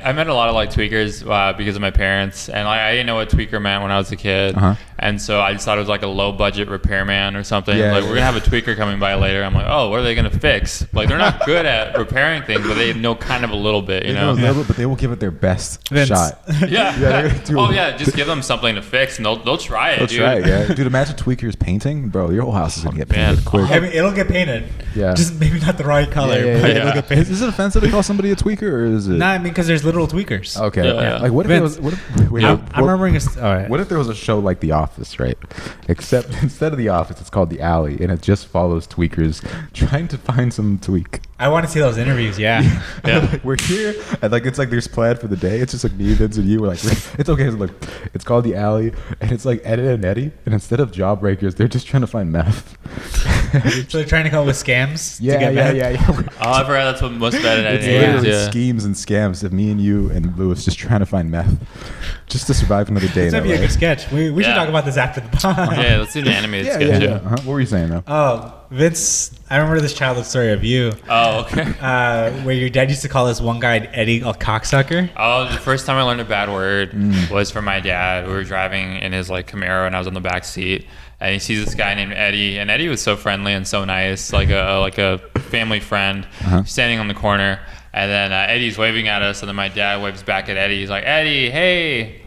I met a lot of like tweakers because of my parents, and like, I didn't know what tweaker meant when I was a kid, and so I just thought it was like a low budget repairman or something. Yeah, like yeah. we're gonna have a tweaker coming by later. I'm like, oh, what are they gonna fix? Like they're not good at repairing things, but they know kind of a little bit, you They know? know a little, but they will give it their best Vince. shot. Yeah. they're gonna do Oh it. yeah, just give them something to fix, and they'll try it, Let's dude. try it, yeah. Dude, imagine tweakers painting, bro. Your whole house is gonna get man. painted quick. I mean, it'll get painted. Yeah. Just maybe not the right color. Yeah, but yeah, it'll yeah. get painted. Is it offensive to call somebody a tweaker, or is it? No, I mean, because there's literal tweakers. Okay. Yeah, yeah. Like, what if it was? Vince, Wait, I'm what- remembering all right. What if there was a show like The Office, right? Except instead of The Office, it's called The Alley, and it just follows tweakers trying to find some tweak. I want to see those interviews. Yeah. Yeah. Like, we're here, and like it's like there's planned for the day. It's just like me, Vince, and you. We're like, it's okay. So look, it's called The Alley, and it's like Ed and Eddie, and instead of job breakers, they're just trying to find meth. So they're trying to come up with scams. to Yeah, get yeah, meth? yeah. Oh, I forgot that's what most bad at It's it is. literally Yeah. schemes and scams of me and you and Lewis just trying to find meth, just to survive another day. This in would be a LA. good sketch. We should Yeah. talk about this after the pod. Yeah, let's do the animated Yeah, sketch. yeah, Yeah. yeah. Uh-huh. What were you saying though? Oh, Vince, I remember this childhood story of you, Oh, okay. where your dad used to call this one guy Eddie a cocksucker. Oh, the first time I learned a bad word was from my dad. We were driving in his like Camaro, and I was on the back seat, and he sees this guy named Eddie, and Eddie was so friendly and so nice, like a family friend, standing on the corner. And then Eddie's waving at us, and then my dad waves back at Eddie. He's like, Eddie, hey,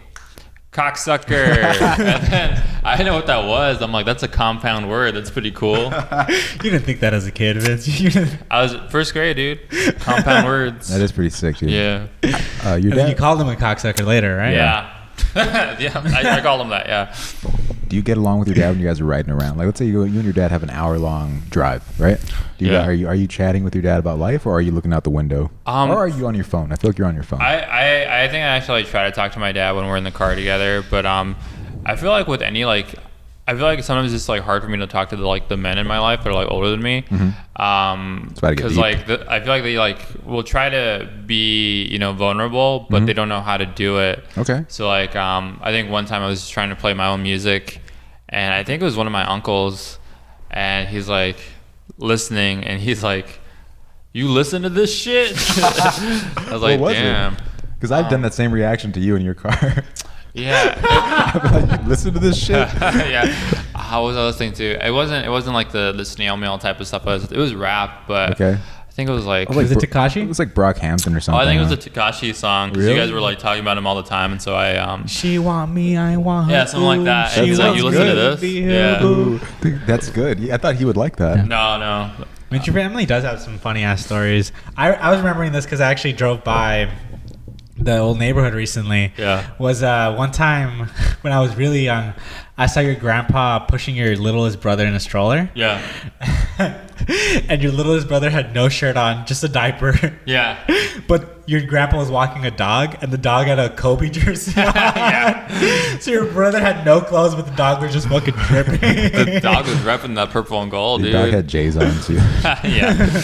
cocksucker. And then I didn't know what that was. I'm like, that's a compound word. That's pretty cool. You didn't think that as a kid, Vince. I was first grade, dude. Compound words. That is pretty sick, dude. Yeah. Your And then you dad, called him a cocksucker later, right? Yeah. Yeah, I call him that, yeah. do you get along with your dad when you guys are riding around? Like, let's say you and your dad have an hour-long drive, right? Yeah. Are you chatting with your dad about life, or are you looking out the window? Or are you on your phone? I feel like you're on your phone. I think I actually try to talk to my dad when we're in the car together, but I feel like with any I feel like sometimes it's like hard for me to talk to the men in my life that are like older than me, because like I feel like they like will try to be vulnerable, but they don't know how to do it. Okay. So like I think one time I was trying to play my own music, and I think it was one of my uncles, and he's like listening, and he's like, "You listen to this shit?" I was like, "Damn." Because I've done that same reaction to you in your car. Yeah. Like, listen to this shit. Yeah. How was I listening to? It wasn't like the snail mail type of stuff. It was rap, but Okay. I think it was like. Was it Tekashi? It was like Brockhampton or something. I think it was a Tekashi song because Really? you guys were like talking about him all the time, and so I She want me, I want her. yeah, something like that. And That he's like, "You sounds listen to good. this?" Yeah. Ooh, dude, that's good. I thought he would like that. No. I mean, your family does have some funny ass stories. I was remembering this because I actually drove by the old neighborhood recently. Yeah. Was one time when I was really young, I saw your grandpa pushing your littlest brother in a stroller. Yeah. And your littlest brother had no shirt on, just a diaper. Yeah. But your grandpa was walking a dog, and the dog had a Kobe jersey on. Yeah. So your brother had no clothes, but the dog was just fucking dripping. The dog was repping that purple and gold, The dude. dog had J's on too. Yeah.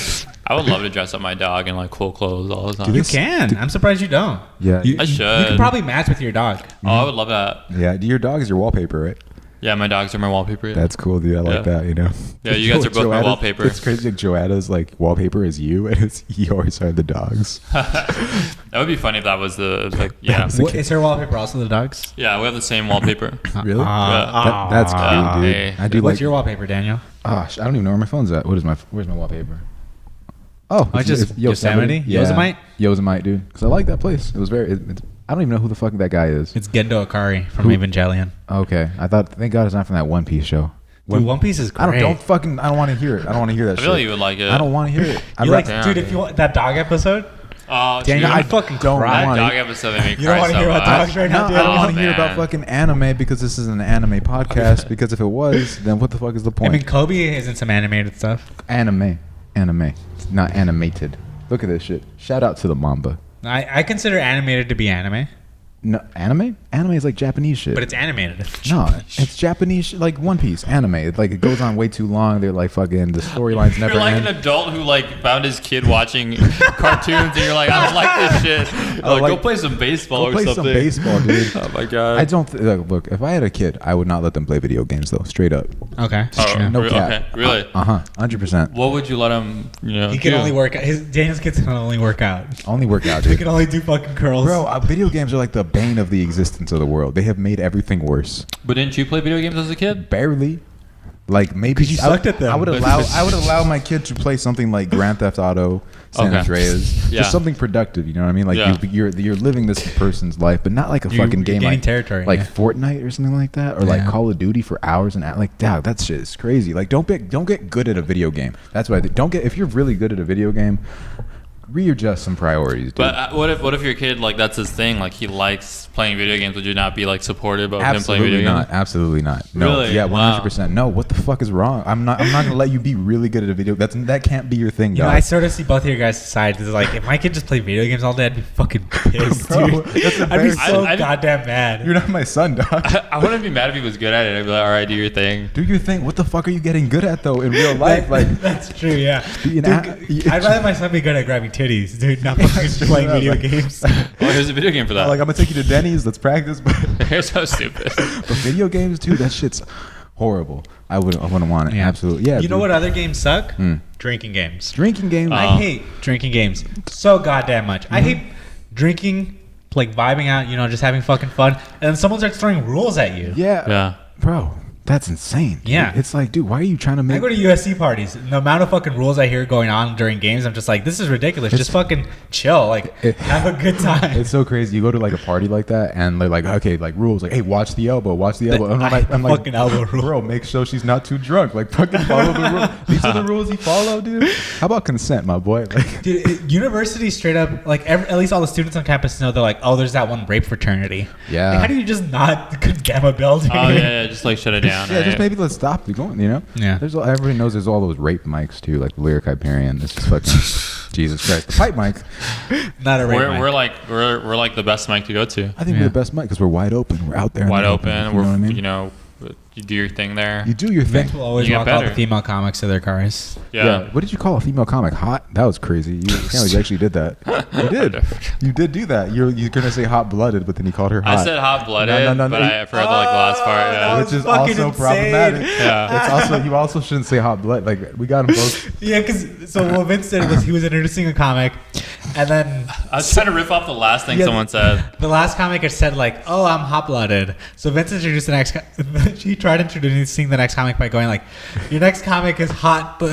I would love to dress up my dog in like cool clothes all the time. You can. I'm surprised you don't. Yeah. I should. You could probably match with your dog. Oh, I would love that. Yeah. Your dog is your wallpaper, right? Yeah, my dogs are my wallpaper. That's cool, dude. I like Yeah. that. You know. Yeah, you guys are both my wallpaper. It's crazy. Like Joanna's like wallpaper is you, and you always are the dogs. That would be funny if that was the like. Yeah. That's- What, is her wallpaper also the dog's? Yeah, we have the same wallpaper. Really? Yeah. That's cute, dude. Hey. I do What's like. your wallpaper, Daniel? I don't even know where my phone's at. Where's my wallpaper? Oh, Oh, just Yosemite? Yosemite? Yosemite, dude. Because I like that place. It was I don't even know who the fuck that guy is. It's Gendo Akari from Who? Evangelion. Okay, thank God it's not from that One Piece show. Dude, One Piece is great. I don't want to hear it. I don't want to hear that I shit. feel like you would like it. I don't want to hear it. You like, Yeah. dude, if you want that dog episode, Oh, Daniel, dude. I fucking don't cry. That wanna- dog episode made me You don't cry wanna so hear about much. dogs right now, No, dude? I don't Oh, want to hear about man. fucking anime because this is an anime podcast. Because if it was, then what the fuck is the I point? mean, Kobe is in some animated stuff. Anime, not animated. Look at this shit. Shout out to the Mamba. I consider animated to be anime, No, anime? Anime is like Japanese shit. but it's animated. No, it's Japanese shit, like One Piece anime. It goes on way too long. They're like fucking the storylines never You're like end. an adult who like found his kid watching cartoons, and you're like, I don't like this shit. Like, go play some baseball Go or play something. some baseball, dude. Oh my god. I don't look. If I had a kid, I would not let them play video games though. Straight up, Okay. Oh, no re- cap. okay, really? 100%. What would you let him? He can do? only work out. Daniel's kids can only work out. Only work out, He dude. can only do fucking curls. Bro, video games are like the bane of the existence of the world. They have made everything worse. But didn't you play video games as a kid? Barely. Like maybe 'Cause you sucked at them. I would allow my kid to play something like Grand Theft Auto, San Okay. Andreas, Yeah. just something productive. You know what I mean? Like Yeah. you're living this person's life, but not like a You're fucking game gaining like territory, like yeah. Fortnite or something like that, or like Yeah. Call of Duty for hours and like, dog, that shit is crazy. Like don't get good at a video game. That's what I think. If you're really good at a video game, readjust some priorities, dude. But what if your kid like that's his thing? Like he likes playing video games. Would you not be like supportive of him playing Absolutely video not. games? Absolutely not. No. Really? Yeah, Wow. 100%. No. What the fuck is wrong? I'm not gonna let you be really good at a video. That can't be your thing, You know, dog. I sort of see both of your guys' sides. It's like, if my kid just played video games all day, I'd be fucking pissed, Bro, dude. that's I'd be embarrassing. so I'd- goddamn mad. You're not my son, dog. I wouldn't be mad if he was good at it. I'd be like, all right, do your thing. Do your thing. What the fuck are you getting good at though in real life? Like, That's true, yeah. You Dude, know, I'd rather my son be good at grabbing titties, dude, not fucking playing video games. Well, here's a video game for that. like I'm gonna take you to Denny's. Let's practice. But You're so stupid. video games, too. That shit's horrible. I wouldn't want it. Yeah. Absolutely. Yeah. You know dude. what other games suck? Hmm. Drinking games. Drinking games. I hate drinking games so goddamn much. I hate drinking, like vibing out, just having fucking fun, and then someone starts throwing rules at you. Yeah. Yeah. Bro. That's insane. Dude. Yeah. It's like, dude, why are you trying to make... I go to USC parties. The amount of fucking rules I hear going on during games, I'm just like, this is ridiculous. Just fucking chill. Like, have a good time. It's so crazy. You go to like a party like that, and they're like, okay, like rules, like, hey, watch the elbow. And I'm like, fucking elbow rule. Bro, make sure she's not too drunk. Like, fucking follow the rules. These are the rules you follow, dude. How about consent, my boy? Like, dude, university straight up, like, at least all the students on campus know they're like, oh, there's that one rape fraternity. Yeah. Like, how do you just not condemn a building? Oh yeah, just like shut it down. yeah, just maybe let's stop it going. You know? Yeah. Everybody knows there's all those rape mics too, like Lyric Hyperion. This is fucking Jesus Christ. The pipe mic. Not a rape mic. We're like the best mic to go to. I think we're the best mic because we're wide open. We're out there. Wide in the open. you know We're what I mean? you know, you do your thing there. You do your thing. Vince will always You get walk all the better. female comics to their cars. Yeah. What did you call a female comic? Hot? That was crazy. You can't believe you actually did that. You did. You did do that. You're gonna say hot blooded, but then you called her hot. I said hot blooded, No. but I forgot the like last part. Yeah. Which is fucking also insane. problematic. Yeah. It's also you also shouldn't say hot blood. Like we got them both. Yeah, because so what Vince did was he was introducing a comic, and then I was trying to rip off the last thing Yeah. someone said. the last comic had said like, "Oh, I'm hot blooded." So Vince introduced the next. He tried introducing the next comic by going like, "Your next comic is hot," but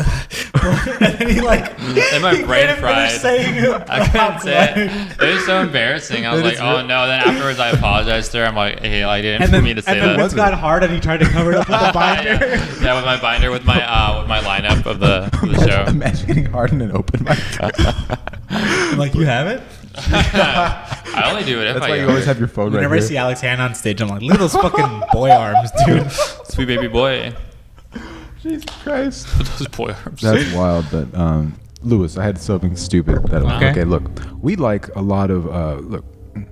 and then he like And my he brain couldn't finish fried. saying I couldn't say it. It was so embarrassing. I was It like, is oh real. no. Then afterwards, I apologized to her. I'm like, hey, I didn't and then, mean to say and then that. Vince got hard and he tried to cover it up with the binder. yeah, with my binder, with my lineup of the show. Imagine getting hard in an open mic. I'm like, you have it? I only do it if That's I why go. you always have your phone right Whenever I here. see Alex hand on stage, I'm like, look at those fucking boy arms, dude. Sweet baby boy. Jesus Christ. Those boy arms. That's wild, but Lewis, I had something stupid. Okay, look, we like a lot of look,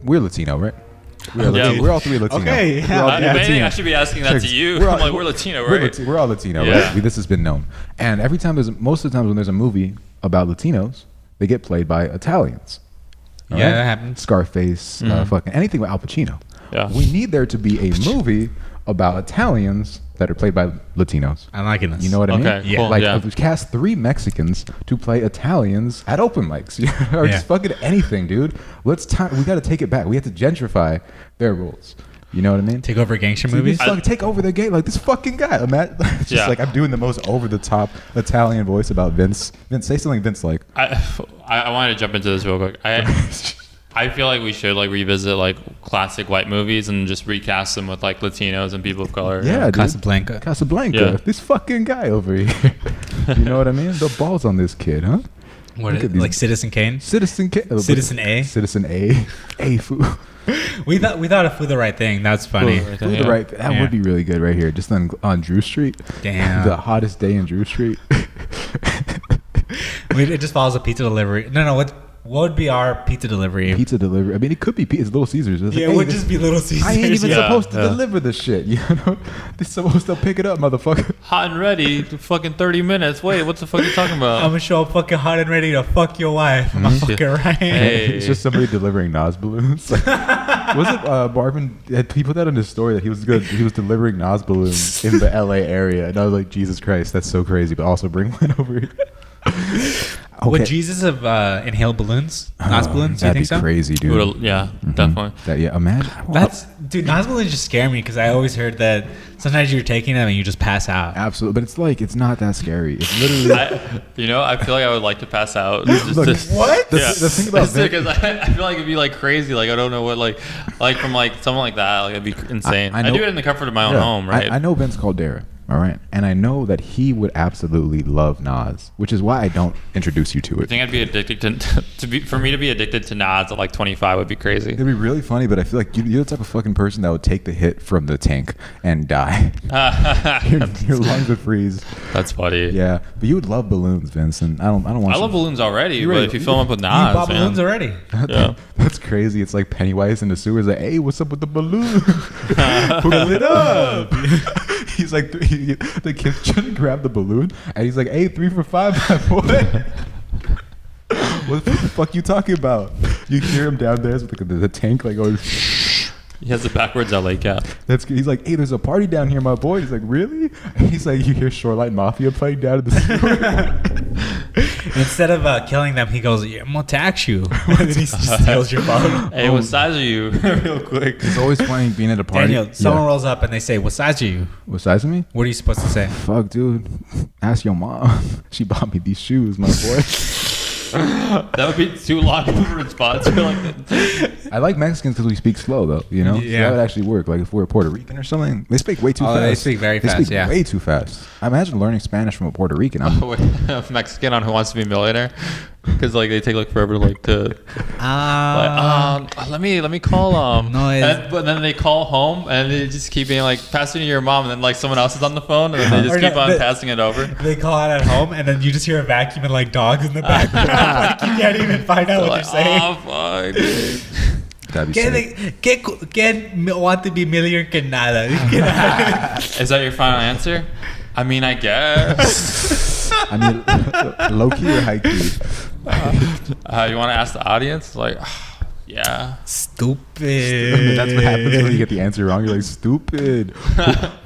we're Latino, right? We're, Yeah. Latino. We're all three Latino. Okay, We're all yeah. If anything, Latino. I should be asking that to you. We're all- I'm like, we're Latino, right? We're all Latino, Yeah. right? This has been known. And every time most of the times when there's a movie about Latinos, they get played by Italians. All Yeah, right? that happens. Scarface, fucking anything with Al Pacino. Yeah. We need there to be a movie about Italians that are played by Latinos. I'm liking this. You know what I mean? Okay, cool, Like yeah. if we cast 3 Mexicans to play Italians at open mics, or Yeah. just fucking anything, dude. We got to take it back. We have to gentrify their rules. You know what I mean? Take over gangster So you movies? just fucking take over the game, like this fucking guy. It's just Yeah. like I'm doing the most over the top Italian voice about Vince. Vince, say something Vince like. I wanted to jump into this real quick. I feel like we should like revisit like classic white movies and just recast them with like Latinos and people of color. Yeah, dude. Casablanca. Casablanca. Yeah. This fucking guy over here. You know what I mean? The balls on this kid, huh? What, Look at these- like Citizen Kane? Citizen Citizen A? Citizen A. A fool. We thought of Flew the Right Thing. That's funny. Flew the Right Do Yeah. the right. That Yeah. would be really good right here. Just on Drew Street. Damn. The hottest day in Drew Street. It just follows a pizza delivery. No. What would be our pizza delivery? Pizza delivery. I mean, it could be it's Little Caesars. It's Yeah, like, it would hey, just be Little Caesars. I ain't even Yeah, supposed to yeah. deliver this shit. You know, they're supposed to pick it up, motherfucker. Hot and ready. Fucking 30 minutes. Wait, what the fuck are you talking about? I'm gonna show up fucking hot and ready to fuck your wife. I'm fucking right. Hey. It's just somebody delivering Nas balloons. Like, wasn't Marvin? He put that in his story that he was good. He was delivering Nas balloons in the L.A. area, and I was like, Jesus Christ, that's so crazy. But also bring one over here. Would Jesus have inhaled balloons? Nas balloons? Do you That'd think be so? crazy, dude. Would've- yeah, definitely. Yeah, imagine. Dude, Nas balloons just scare me because I always heard that sometimes you're taking them and you just pass out. Absolutely, but it's like it's not that scary. It's literally. I feel like I would like to pass out. Just Look, to- What? The thing about because I feel like it'd be like crazy. Like I don't know what like from like something like that. Like it'd be insane. I I know- do it in the comfort of my own home, right? I know Vince Caldera, all right, and I know that he would absolutely love Nas, which is why I don't introduce you to I it. think I'd be addicted for me to be addicted to Nas at like 25 would be crazy. It'd be really funny, but I feel like you're the type of fucking person that would take the hit from the tank and die. your lungs would freeze. That's funny. Yeah, but you would love balloons, Vince, and I don't want. I love balloons already, You're but right. if you fill them up with You Nas, bought man. balloons already. Yeah. That's crazy. It's like Pennywise in the sewers. Like, hey, what's up with the balloon? Fill it up. He's like, the kid's trying to grab the balloon, and he's like, hey, 3 for 5, my boy. What the fuck you talking about? You hear him down there with the tank like going. He has the backwards LA cap. He's like, hey, there's a party down here, my boy. He's like, really? And he's like, you hear Shoreline Mafia playing down in the sewer. Instead of killing them, he goes, "Yeah, I'm gonna tax you." And then he just steals your phone. Hey, what size are you? Real quick. It's always funny being at a party. Daniel, someone rolls up and they say, "What size are you?" What size of me? What are you supposed to say? Fuck, dude. Ask your mom. She bought me these shoes, my boy. That would be too long of a response. I feel like I like Mexicans because we speak slow, though. You know, So Yeah. that would actually work. Like if we're a Puerto Rican or something, they speak way too fast. They speak very fast. They speak Yeah. way too fast. I imagine learning Spanish from a Puerto Rican. I'm, a Mexican on Who Wants to Be a Millionaire, because like they take like forever to let me call No, but then they call home and they just keep being like pass it to your mom, and then like someone else is on the phone, and then they just Or keep no, on the- passing it over. They call out at home, and then you just hear a vacuum and like dogs in the background. Like you can't even find out what Like, they're saying. oh fuck, dude. that'd be sick. ¿Quién want to be millionaire que nada? Is that your final answer? I mean, I guess. I mean, low key or high key? You want to ask the audience? Like, yeah. Stupid. That's what happens when you get the answer wrong. You're like, stupid.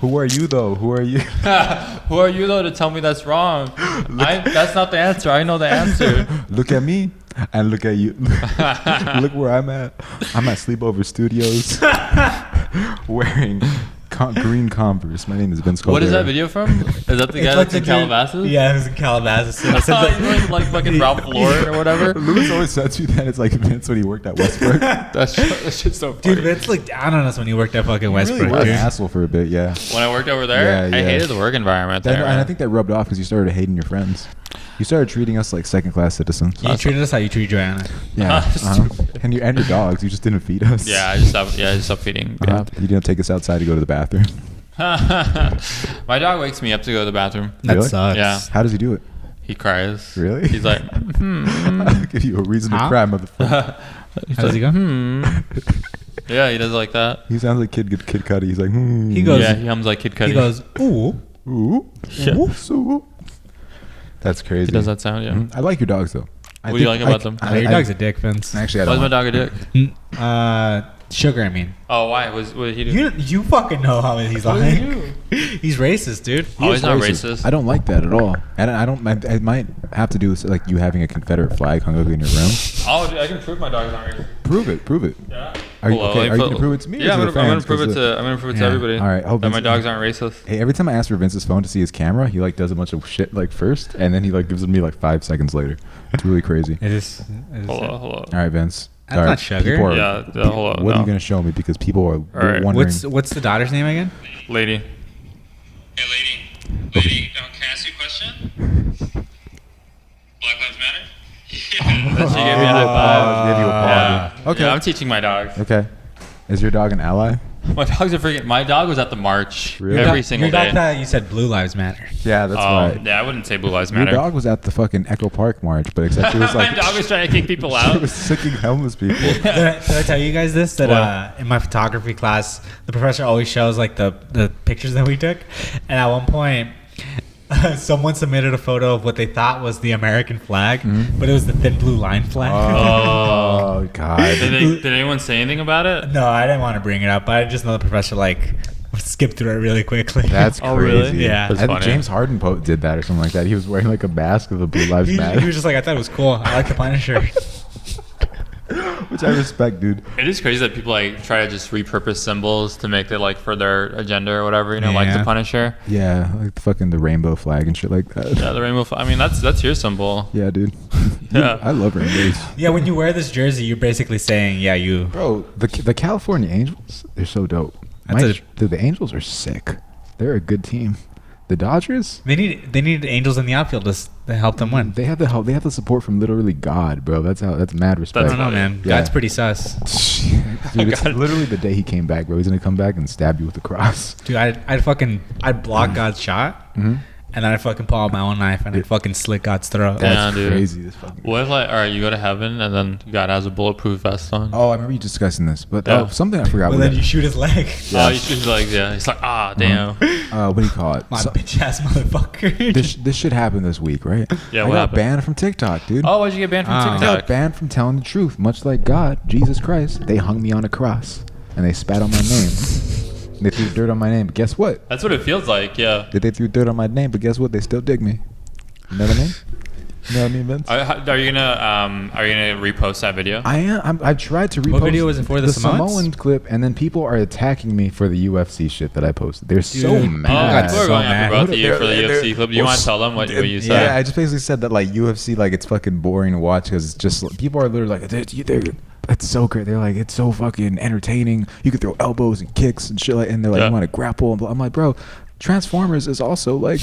Who are you, though? Who are you? Who are you though to tell me that's wrong? That's not the answer. I know the answer. Look at me and look at you. Look where I'm at. I'm at Sleepover Studios wearing green Converse. My name is Vince Colbert. What is that video from? Is that the guy that's in Calabasas? Yeah, it was in Calabasas. I thought he was like fucking Ralph Lauren or whatever. Lewis always says you that it's like Vince when he worked at Westbrook. That's just so funny. Dude, Vince looked down on us when he worked at fucking He Westbrook. really was an dude. asshole for a bit, yeah. When I worked over there, Yeah, I yeah. hated the work environment there. And I think that rubbed off because you started hating your friends. You started treating us like second-class citizens. You treated us how you treat Joanna. Yeah, and your dogs. You just didn't feed us. yeah, I just stopped feeding. Yeah. You didn't take us outside to go to the bathroom. My dog wakes me up to go to the bathroom. That Really? sucks. Yeah. How does he do it? He cries. Really? He's like, I'll give you a reason to Huh? cry, motherfucker. he's How does he go? Yeah, he does it like that. He sounds like Kid Cudi. He's like, He goes- Yeah, he hums like Kid Cudi. He goes, ooh. ooh, Yeah. ooh, so. That's crazy. He does that sound, yeah. Mhm. I like your dogs though. What do you like about them? Your dog's a dick, Vince. Actually, I Why don't. is my dog a dick? Sugar, I mean. Oh, why? What did he do? You fucking know how he's What did he lying. He's racist, dude. Oh, he's not Racist. racist. I don't like that at all. And I don't. It might have to do with like you having a Confederate flag hung over in your room. Oh, dude, I can prove my dog's not racist. Prove it. Prove it. Yeah. Are you, Hold on, okay, let me are you put- gonna prove it to me? or Yeah, to I'm the gonna fans? prove it 'Cause to. I'm gonna prove it to Yeah. everybody. All right, oh, that my Vince- dogs aren't racist. Hey, every time I ask for Vince's phone to see his camera, he like does a bunch of shit like first, and then he like gives it to me like 5 seconds later. It's really crazy. It is. Hold on. All right, Vince. That's All right, not sugar. people are- Yeah, hold on, What are no. you gonna show me? Because people are right. wondering. What's the daughter's name again? Lady. Hey, lady, can I ask you a question? Black Lives Matter? She gave me a high five. Give you a paw, Yeah. dude. Okay. Yeah, I'm teaching my dog. Okay. Is your dog an ally? My dog's a freaking. My dog was at the march Really? every single Your dog day. thought you said Blue Lives Matter. Yeah, that's right. Yeah, I wouldn't say Blue Lives Your Matter. dog was at the fucking Echo Park march, but except it was like my dog was trying to kick people she out. was sicking homeless people. Did I tell you guys this? That What? in my photography class, the professor always shows like the pictures that we took, and at one point, someone submitted a photo of what they thought was the American flag, but it was the thin blue line flag. Oh God. Did anyone say anything about it? No, I didn't want to bring it up, but I just know the professor like skipped through it really quickly. That's Oh, crazy. really? Yeah. That's I think funny. James Harden did that or something like that. He was wearing like a mask of the Blue Lives he Matter, was just like, I thought it was cool. I like the Punisher. which I respect, dude. It is crazy that people like try to just repurpose symbols to make it like for their agenda or whatever. You know, like Yeah. the Punisher. Yeah, like the rainbow flag and shit like that. Yeah, the rainbow. I mean, that's your symbol. Yeah, dude. Yeah. I love rainbows. Yeah, when you wear this jersey, you're basically saying, yeah, you. Bro, the California Angels, they're so dope. That's The Angels are sick. They're a good team. The Dodgers, They need angels in the outfield to help them win. they have the help. They have the support from literally God, bro. That's mad respect. I don't know, man. Yeah. God's pretty sus. Dude, it's God. literally the day he came back, bro. He's gonna come back and stab you with the cross. Dude, I'd block God's shot, and then I'd fucking pull out my own knife and I'd fucking slit God's throat. Damn. That's dude. crazy. This fucking. What if like, all right, you go to heaven and then God has a bulletproof vest on? Oh, I remember you discussing this, but Yeah. something I forgot. But what then you shoot his leg. Oh, you should like, yeah. It's like, damn. what do you call it? My So- bitch ass motherfucker. this shit happened this week, right? Yeah, I what got happened? banned from TikTok, dude. Oh, why'd you get banned from Ah. I TikTok? got banned from telling the truth. Much like God, Jesus Christ, they hung me on a cross and they spat on my name. They threw dirt on my name, but guess what? That's what it feels like. Yeah. They threw dirt on my name, but guess what? They still dig me. You know what I mean? You know what I mean, Vince? Are you gonna repost that video? I am. I've tried to repost. What video was it for? The Samoan clip, and then people are attacking me for the UFC shit that I posted. They're so Dude, mad. People are so going mad. after both of you for the They're- UFC clip. Do you want to tell them what you said? Yeah, I just basically said that like UFC, like it's fucking boring to watch because it's just people are literally like it's so great. They're like, it's so fucking entertaining. You can throw elbows and kicks and shit, and they're like, Yeah. you want to grapple. And blah. I'm like, bro, Transformers is also like,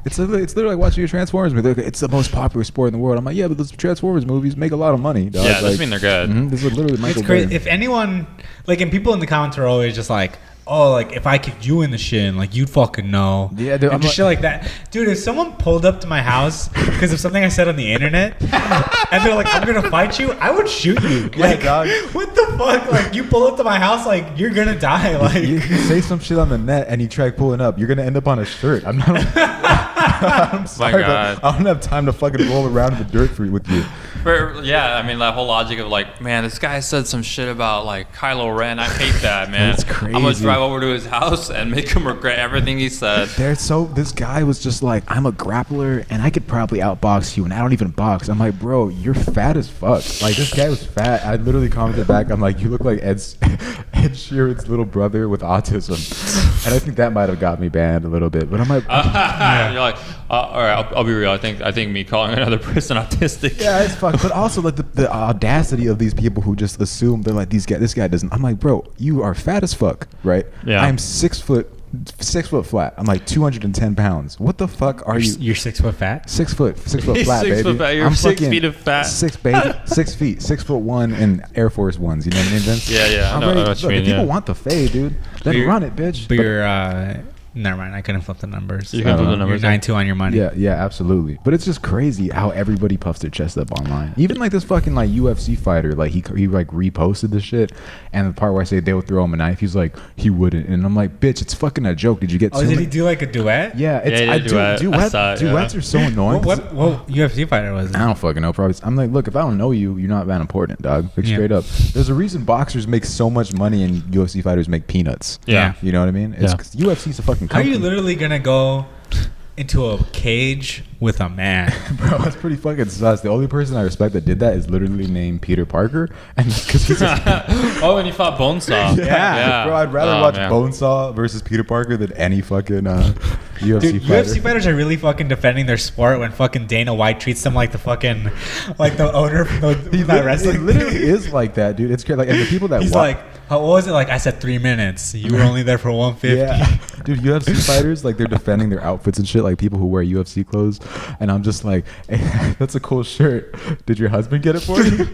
it's literally like watching a Transformers movie. They're like, it's the most popular sport in the world. I'm like, yeah, but those Transformers movies make a lot of money. Dog. Yeah, like, doesn't mean they're good. This is literally Michael It's crazy. Bay. If anyone, like, and people in the comments are always just like, oh, like, if I kicked you in the shin, like, you'd fucking know. Yeah, dude, and I'm just like- shit like that. Dude, if someone pulled up to my house because of something I said on the internet, and they're like, I'm gonna fight you, I would shoot you. Yeah, Like, dog. what the fuck? Like, you pull up to my house, like, you're gonna die. Like, You say some shit on the net and you try pulling up, you're gonna end up on a shirt. I'm not. I'm sorry, God. but I don't have time to fucking roll around in the dirt with you. Yeah, I mean that whole logic of like, man, this guy said some shit about like Kylo Ren. I hate that, man. That's I'm gonna crazy. drive over to his house and make him regret everything he said. This guy was just like, I'm a grappler and I could probably outbox you and I don't even box. I'm like, bro, you're fat as fuck. Like, this guy was fat. I literally commented back, I'm like, you look like Ed Sheeran's little brother with autism. And I think that might have got me banned a little bit. But I'm like, You're like, all right, I'll be real. I think me calling another person autistic. yeah, it's fuck. But also like the audacity of these people who just assume they're like, this guy doesn't. I'm like, bro, you are fat as fuck, right? Yeah. I'm 6 foot flat. I'm like 210 pounds. What the fuck are you? you're 6 foot fat? 6 foot He's flat, 6 baby. foot fat. You're I'm 6 fucking feet of fat. 6 baby, 6 feet, 6'1" in Air Force Ones. You know what I mean, Vince? Yeah, yeah, I I'm know ready- what you look, mean, if people yeah. want the fade, dude, then you're- run it, bitch. But you're, never mind. I couldn't flip the numbers. You can flip the You're numbers. 9-2 on your money. Yeah, absolutely. But it's just crazy how everybody puffs their chest up online. Even like this fucking like UFC fighter, like he like reposted this shit, and the part where I say they would throw him a knife, he's like he wouldn't, and I'm like, bitch, it's fucking a joke. Did you get? Oh, too did many- he do like a duet? Yeah, it's Yeah, he did duet. I saw it, yeah. duets are so annoying. 'cause What UFC fighter was it? I don't fucking know. Probably. I'm like, look, if I don't know you, you're not that important, dog. Like, Yeah. straight up. There's a reason boxers make so much money and UFC fighters make peanuts. Yeah. You know what I mean? It's Yeah. 'cause UFC's a fucking How are company. you literally gonna go into a cage with a man? Bro, that's pretty fucking sus. The only person I respect that did that is literally named Peter Parker, and because he's Oh, and he fought Bonesaw. Yeah. Bro, I'd rather Oh, watch man. Bonesaw versus Peter Parker than any fucking UFC Dude, fighter. UFC fighters are really fucking defending their sport when fucking Dana White treats them like the fucking, like the owner from that wrestling. It literally is like that, dude. It's crazy. Like, and the people that He's like, what was it? Like, I said 3 minutes. You were only there for 150. yeah, dude, UFC fighters, like, they're defending their outfits and shit, like people who wear UFC clothes, and I'm just like, hey, that's a cool shirt. Did your husband get it for you?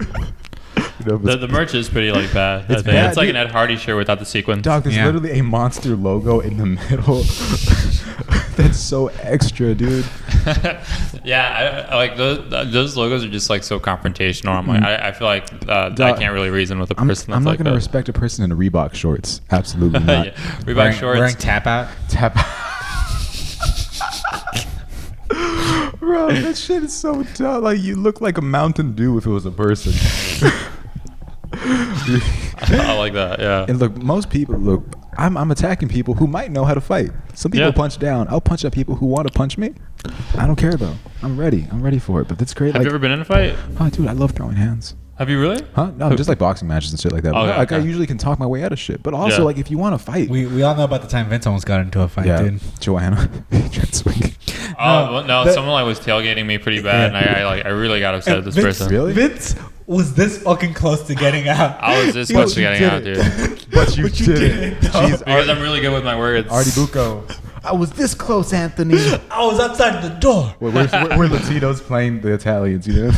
You know, but The merch is pretty like bad. It's I think. bad, It's like dude. an Ed Hardy shirt without the sequins. dog, there's Yeah. literally a monster logo in the middle. That's so extra, dude. Yeah, I like those logos are just like so confrontational. I'm like, I feel like I can't really reason with a I'm person. not that's like gonna that. respect a person in Reebok shorts. Absolutely not. Yeah. Reebok shorts. Wearing tap out. Tap. Bro, that shit is so dumb. Like, you look like a Mountain Dew if it was a person. I like that. Yeah. And look, most people look. I'm attacking people who might know how to fight. Some people Yeah. punch down. I'll punch at people who want to punch me. I don't care though. I'm ready. I'm ready for it. But that's great. Have Like, you ever been in a fight? oh, dude, I love throwing hands. Have you really? Huh? No, just like boxing matches and shit like that. But, Okay, like, I okay. usually can talk my way out of shit. But also, Yeah. like, if you want to fight, We all know about the time Vince almost got into a fight, yeah, dude. Joanna, Trent swing. Oh well, no, that- someone like was tailgating me pretty bad, Yeah. and I really got upset at this Vince- person. Really? Vince was this fucking close to getting out. I was this He close to was- getting out, dude. But you But you did didn't, it. though. Jeez, Because I'm really good with my words. Artie Bucco. I was this close, Anthony. I was outside the door. we're Latinos playing the Italians, you know.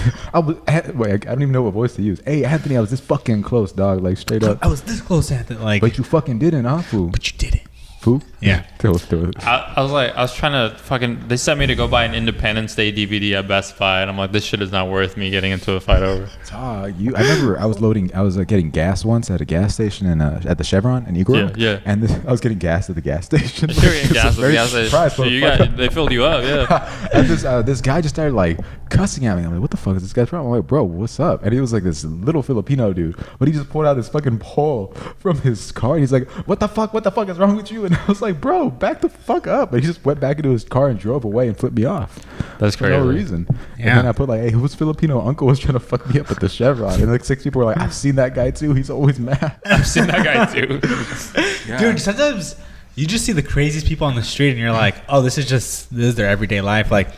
Wait, I don't even know what voice to use. Hey, Anthony, I was this fucking close, dog. Like, straight up. I was this close, Anthony. Like, But you fucking didn't, huh, fool? but you did it. Fool? Yeah. Throw it. I was trying to fucking. They sent me to go buy an Independence Day DVD at Best Buy, and I'm like, this shit is not worth me getting into a fight over. I remember I was getting gas once at a gas station at the Chevron in Eagle Rock. Yeah. And I was getting gas at the gas station. You're getting gas at the Very gas station. surprised, So you motherfucker. they filled you up, yeah. And this guy just started like cussing at me. I'm like, what the fuck is this guy's problem? I'm like, bro, what's up? And he was like this little Filipino dude, but he just pulled out this fucking pole from his car. And he's like, what the fuck is wrong with you? And I was like, bro, back the fuck up. And he just went back into his car and drove away and flipped me off. That's For crazy. no reason. Yeah. And then I put like, hey, whose Filipino uncle was trying to fuck me up at the Chevron? And like 6 people were like, I've seen that guy too. He's always mad. I've seen that guy too. Dude, sometimes you just see the craziest people on the street and you're like, oh, this is their everyday life. Like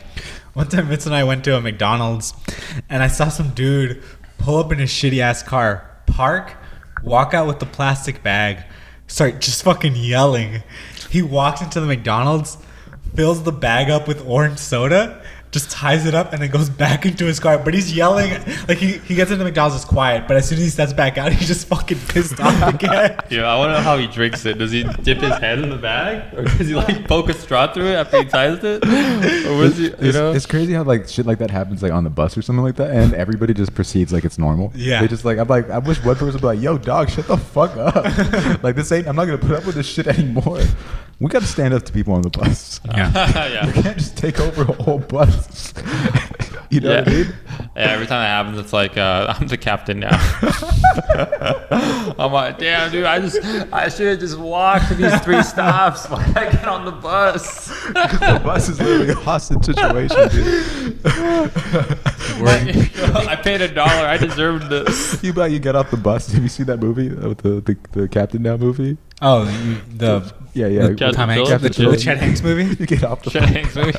one time Vince and I went to a McDonald's and I saw some dude pull up in his shitty ass car, park, walk out with the plastic bag, start just fucking yelling. He walks into the McDonald's, fills the bag up with orange soda, just ties it up and then goes back into his car. But he's yelling, like he gets into McDonald's, it's quiet, but as soon as he steps back out, he's just fucking pissed off again. Yeah, I want to know how he drinks it. Does he dip his head in the bag, or does he like poke a straw through it after he ties it? Or was he, It's crazy how like shit like that happens like on the bus or something like that, and everybody just proceeds like it's normal. Yeah. They just like, I'm like, I wish one person would be like, yo, dog, shut the fuck up. Like this ain't. I'm not gonna put up with this shit anymore. We got to stand up to people on the bus. Yeah. Yeah. We can't just take over a whole bus. You know what I mean? Yeah, every time that happens, it's like I'm the captain now. I'm like, damn, dude, I should have just walked to these 3 stops. Why did I get on the bus? The bus is literally a hostage situation, dude. I paid $1. I deserved this. You get off the bus. Have you seen that movie with the Captain Now movie? Oh, Yeah. the Chet Tom Hanks, Phillips, the Chet Hanks movie. You get off the Chet Hanks movie.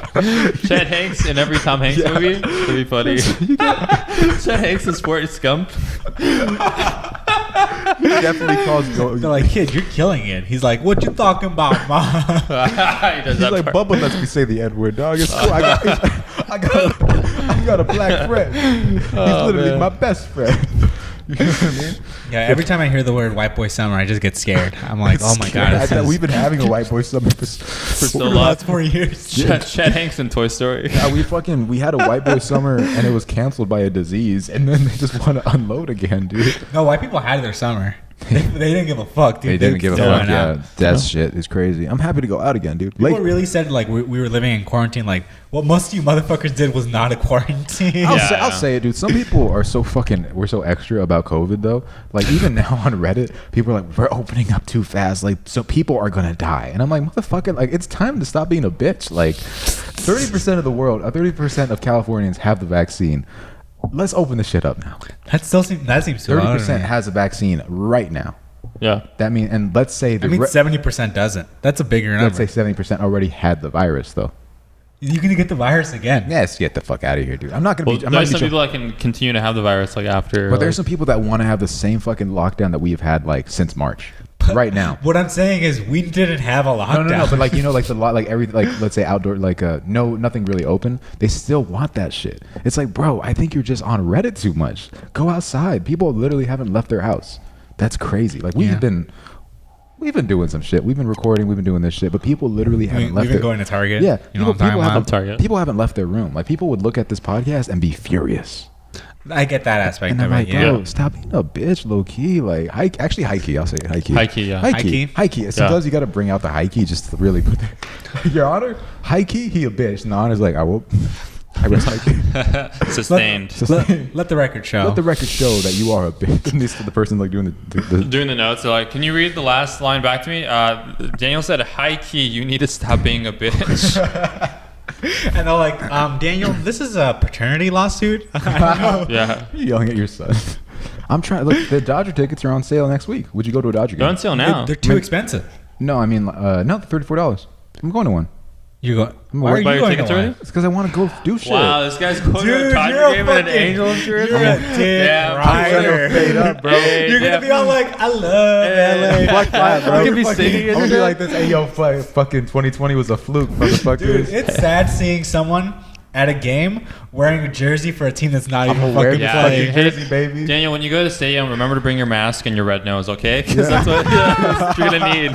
Chet Hanks in every Tom Hanks Yeah. movie. It'd be funny. Chet Hanks is Forrest Gump. He definitely calls. They're like, kid, you're killing it. He's like, what you talking about, mom? He does He's that like, part. Bubba lets me say the N word, dog. It's cool. I got a black friend. He's literally man. my best friend. You know what I mean? Yeah, every time I hear the word white boy summer, I just get scared. I'm like, oh my god, I thought we've been having a white boy summer for So the long. last 4 years. Chet Hanks in Toy Story. Yeah, we had a white boy summer and it was canceled by a disease, and then they just want to unload again, dude. No, white people had their summer. They didn't give a fuck, dude. They didn't give a still fuck. went Yeah, out. that shit is crazy. I'm happy to go out again, dude. People really said like we were living in quarantine. Like what most of you motherfuckers did was not a quarantine. I'll say it, dude. Some people are so we're so extra about COVID though. Like even now on Reddit, people are like, we're opening up too fast. Like, so people are gonna die. And I'm like, motherfucker, like it's time to stop being a bitch. Like 30% of the world, 30% of Californians have the vaccine. Let's open the shit up now. That seems too low to 30% me. has a vaccine right now. Yeah. That means, and let's say I mean, 70% doesn't. That's a bigger number. let's say 70% already had the virus though. You're gonna get the virus again. Yes, get the fuck out of here, dude. I'm not gonna Well, be. I'm not there's gonna some be people that can continue to have the virus like after. but there's some people that want to have the same fucking lockdown that we've had like since March. Right now. What I'm saying is we didn't have a lockdown. No, but like, you know, like the lot, like every, like let's say outdoor, like nothing really open. They still want that shit. It's like, bro, I think you're just on Reddit too much. Go outside. People literally haven't left their house. That's crazy. Like we've been doing some shit. We've been recording. We've been doing this shit. But people literally haven't left. We've been going to Target. Yeah, You know what I'm talking about? Target. People haven't left their room. Like people would look at this podcast and be furious. I get that aspect And of I'm like, it. Yeah. bro, stop being a bitch, low key. Like, high key. I'll say it, high key. High key, yeah. High key. Sometimes you got to bring out the high key just to really put Your Honor, high key, he a bitch. And the Honor's like, I rest high key. Sustained. Let the record show. Let the record show that you are a bitch. And this to the person like doing the Doing the notes, they're like, can you read the last line back to me? Daniel said, high key, you need to stop being a bitch. And they're like, Daniel, this is a paternity lawsuit. I don't know. Yeah. You're yelling at your son. I'm trying. Look, the Dodger tickets are on sale next week. Would you go to a Dodger They're game? on sale now. They're too expensive. No, I mean, no, $34. I'm going to one. You go. Why are you Buy your going tickets to one? already? It's because I want to go do shit. Wow, this guy's going to Dude, a Dodger you're a game with an fucking- Angel shirt. you're a dick rider. Fade up, bro. Hey, You're yeah. gonna be all like, I love LA. Fuck that, bro. You can be Fucking- singing I'm and gonna be shit. like this. Hey, yo, fucking 2020 was a fluke, motherfuckers. Dude, it's sad seeing someone at a game wearing a jersey for a team that's not I'm even gonna wear fucking the Yeah, playing. fucking jersey, baby. Daniel, when you go to the stadium, remember to bring your mask and your red nose, okay? Because that's what you're going to need.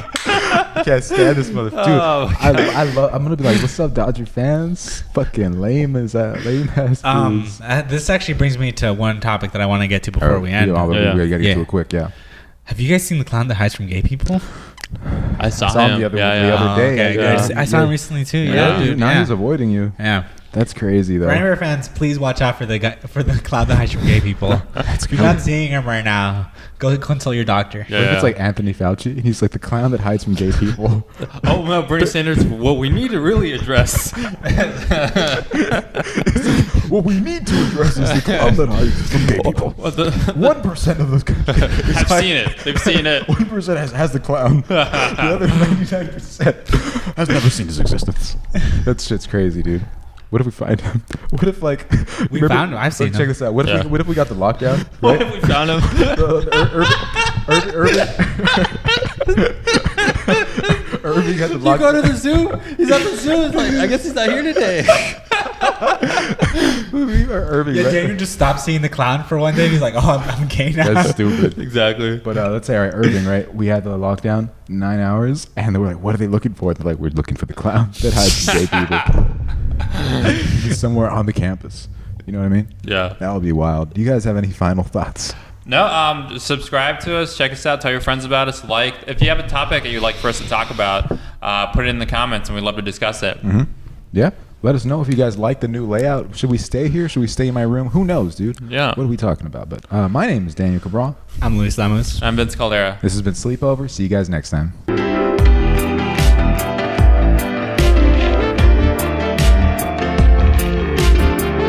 Can't stand this motherfucker. Dude, Oh, I love. I'm gonna be like, what's up, Dodger fans? Fucking lame as that. Lame ass. dudes. This actually brings me to one topic that I want to get to before we end. We gotta get Yeah. to it quick. Yeah. Have you guys seen the clown that hides from gay people? I saw I saw him him the other yeah. day. Okay, Yeah. good. I saw him recently too. Yeah, Yeah, dude. dude. Now Yeah. he's avoiding you. Yeah. That's crazy though. For any of our fans, please watch out for the clown that hides from gay people. If you're not seeing him right now, go consult your doctor. Yeah. What if it's like Anthony Fauci and he's like the clown that hides from gay people? Oh no, Bernie Sanders. What we need to really address. What we need to address is the clown that hides from gay people. 1% of those guys. I've seen it. They've seen it. 1% has the clown. The other 99% has never seen his existence. That shit's crazy, dude. What if we find him? What if like We found him. I've seen check him. this out. What if we got the lockdown? What Right? if we found him? Irving had the You lockdown. go to the zoo. He's at the zoo. It's like, I guess he's not here today. Irving, Yeah, right? Daniel just stopped seeing the clown for one day. And he's like, "Oh, I'm gay now." That's stupid. Exactly. But let's say, all right, Irving, right? We had the lockdown, 9 hours, and they were like, "What are they looking for?" They're like, "We're looking for the clown that hides from gay people." He's somewhere on the campus. You know what I mean? Yeah. That would be wild. Do you guys have any final thoughts? No, subscribe to us, check us out, tell your friends about us, if you have a topic that you'd like for us to talk about, put it in the comments and we'd love to discuss it. Mm-hmm. Yeah. Let us know if you guys like the new layout. Should we stay here? Should we stay in my room? Who knows, dude? Yeah. What are we talking about? But my name is Daniel Cabral. I'm Luis Lamos. I'm Vince Caldera. This has been Sleepover. See you guys next time.